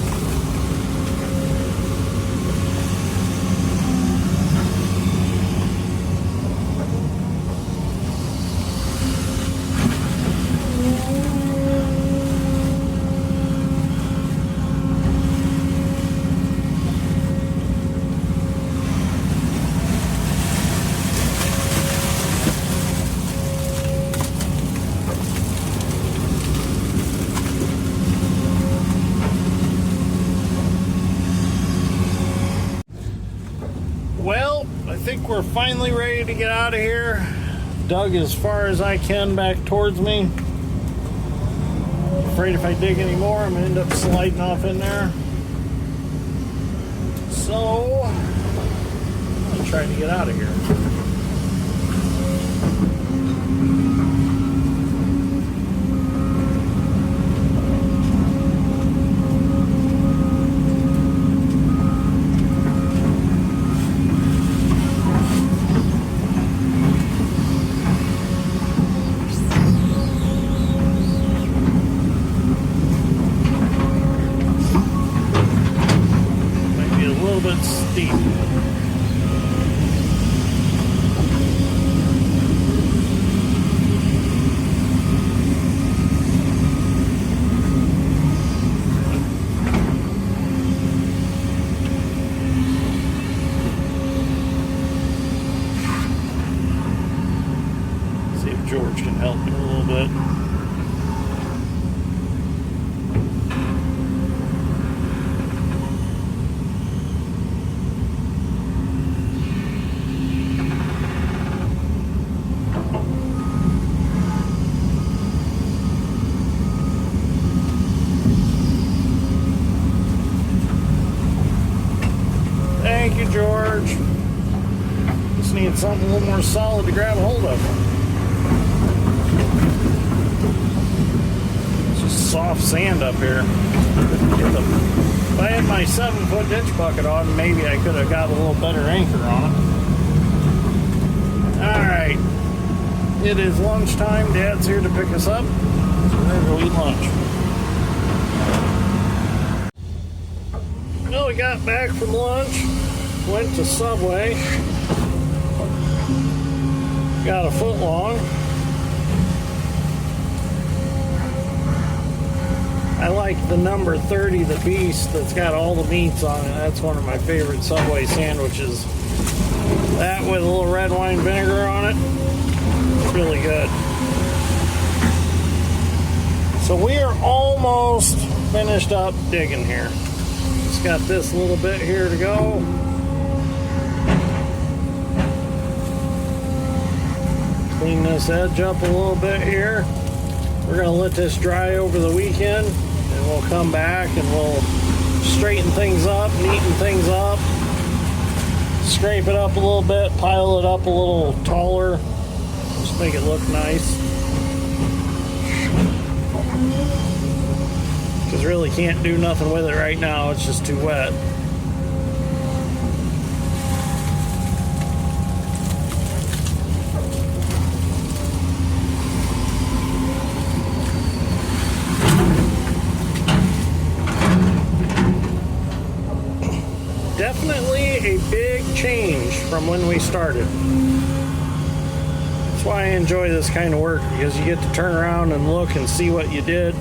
we're finally ready to get out of here. Dug as far as I can back towards me. Afraid if I dig any more, I'm going to end up sliding off in there. So, I'm going to try to get out of here. Steep. See if George can help me a little bit. Thank you, George. Just need something a little more solid to grab a hold of. It's just soft sand up here. If I had my 7-foot ditch bucket on, maybe I could have got a little better anchor on it. Alright. It is lunchtime. Dad's here to pick us up. So we're going to go eat lunch. Well, we got back from lunch. Went to Subway, got a foot long. I like the number 30, the beast, that's got all the meats on it. That's one of my favorite Subway sandwiches. That with a little red wine vinegar on it, it's really good. So we are almost finished up digging here. Just got this little bit here to go. Clean this edge up a little bit here. We're going to let this dry over the weekend, and we'll come back and we'll straighten things up, neaten things up, scrape it up a little bit, pile it up a little taller, just make it look nice. Because really can't do nothing with it right now, it's just too wet. Definitely a big change from when we started. That's why I enjoy this kind of work, because you get to turn around and look and see what you did.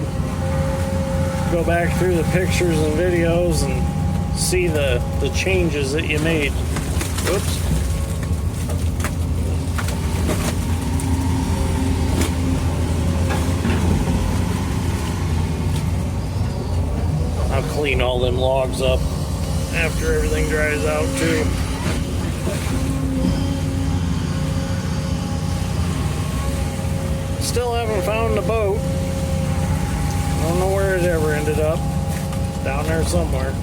Go back through the pictures and videos and see the changes that you made. Oops. I'll clean all them logs up after everything dries out too. Still haven't found the boat. I don't know where it ever ended up. It's down there somewhere.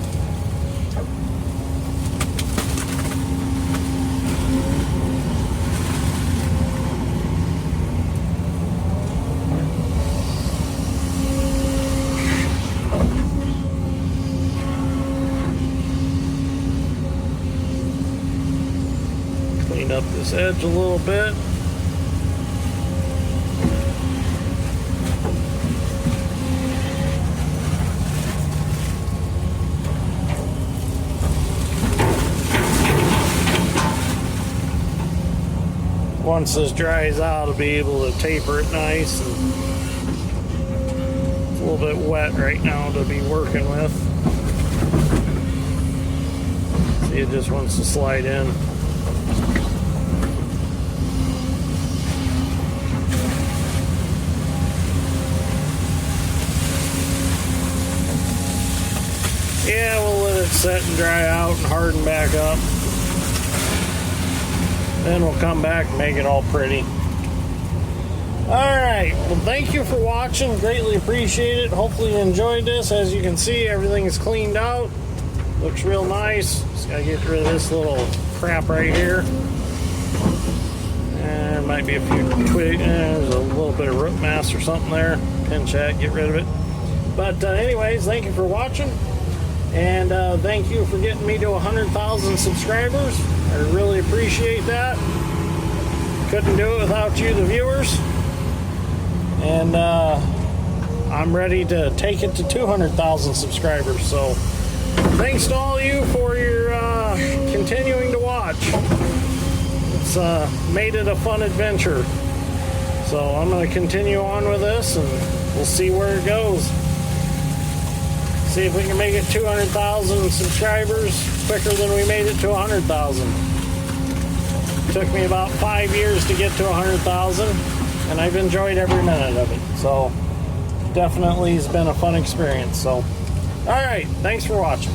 Clean up this edge a little bit. Once this dries out, I'll be able to taper it nice. And it's a little bit wet right now to be working with. See, it just wants to slide in. Yeah, we'll let it set and dry out and harden back up. Then we'll come back and make it all pretty. Alright, well thank you for watching. Greatly appreciate it. Hopefully you enjoyed this. As you can see, everything is cleaned out. Looks real nice. Just gotta get rid of this little crap right here. And might be a few twigs. There's a little bit of root mass or something there. Pinch that, get rid of it. But anyways, thank you for watching. And thank you for getting me to 100,000 subscribers. I really appreciate that. Couldn't do it without you, the viewers. And I'm ready to take it to 200,000 subscribers. So thanks to all of you for your continuing to watch. It's made it a fun adventure. So I'm going to continue on with this, and we'll see where it goes. See if we can make it 200,000 subscribers quicker than we made it to 100,000. Took me about 5 years to get to 100,000, and I've enjoyed every minute of it. So definitely has been a fun experience. So, all right, thanks for watching.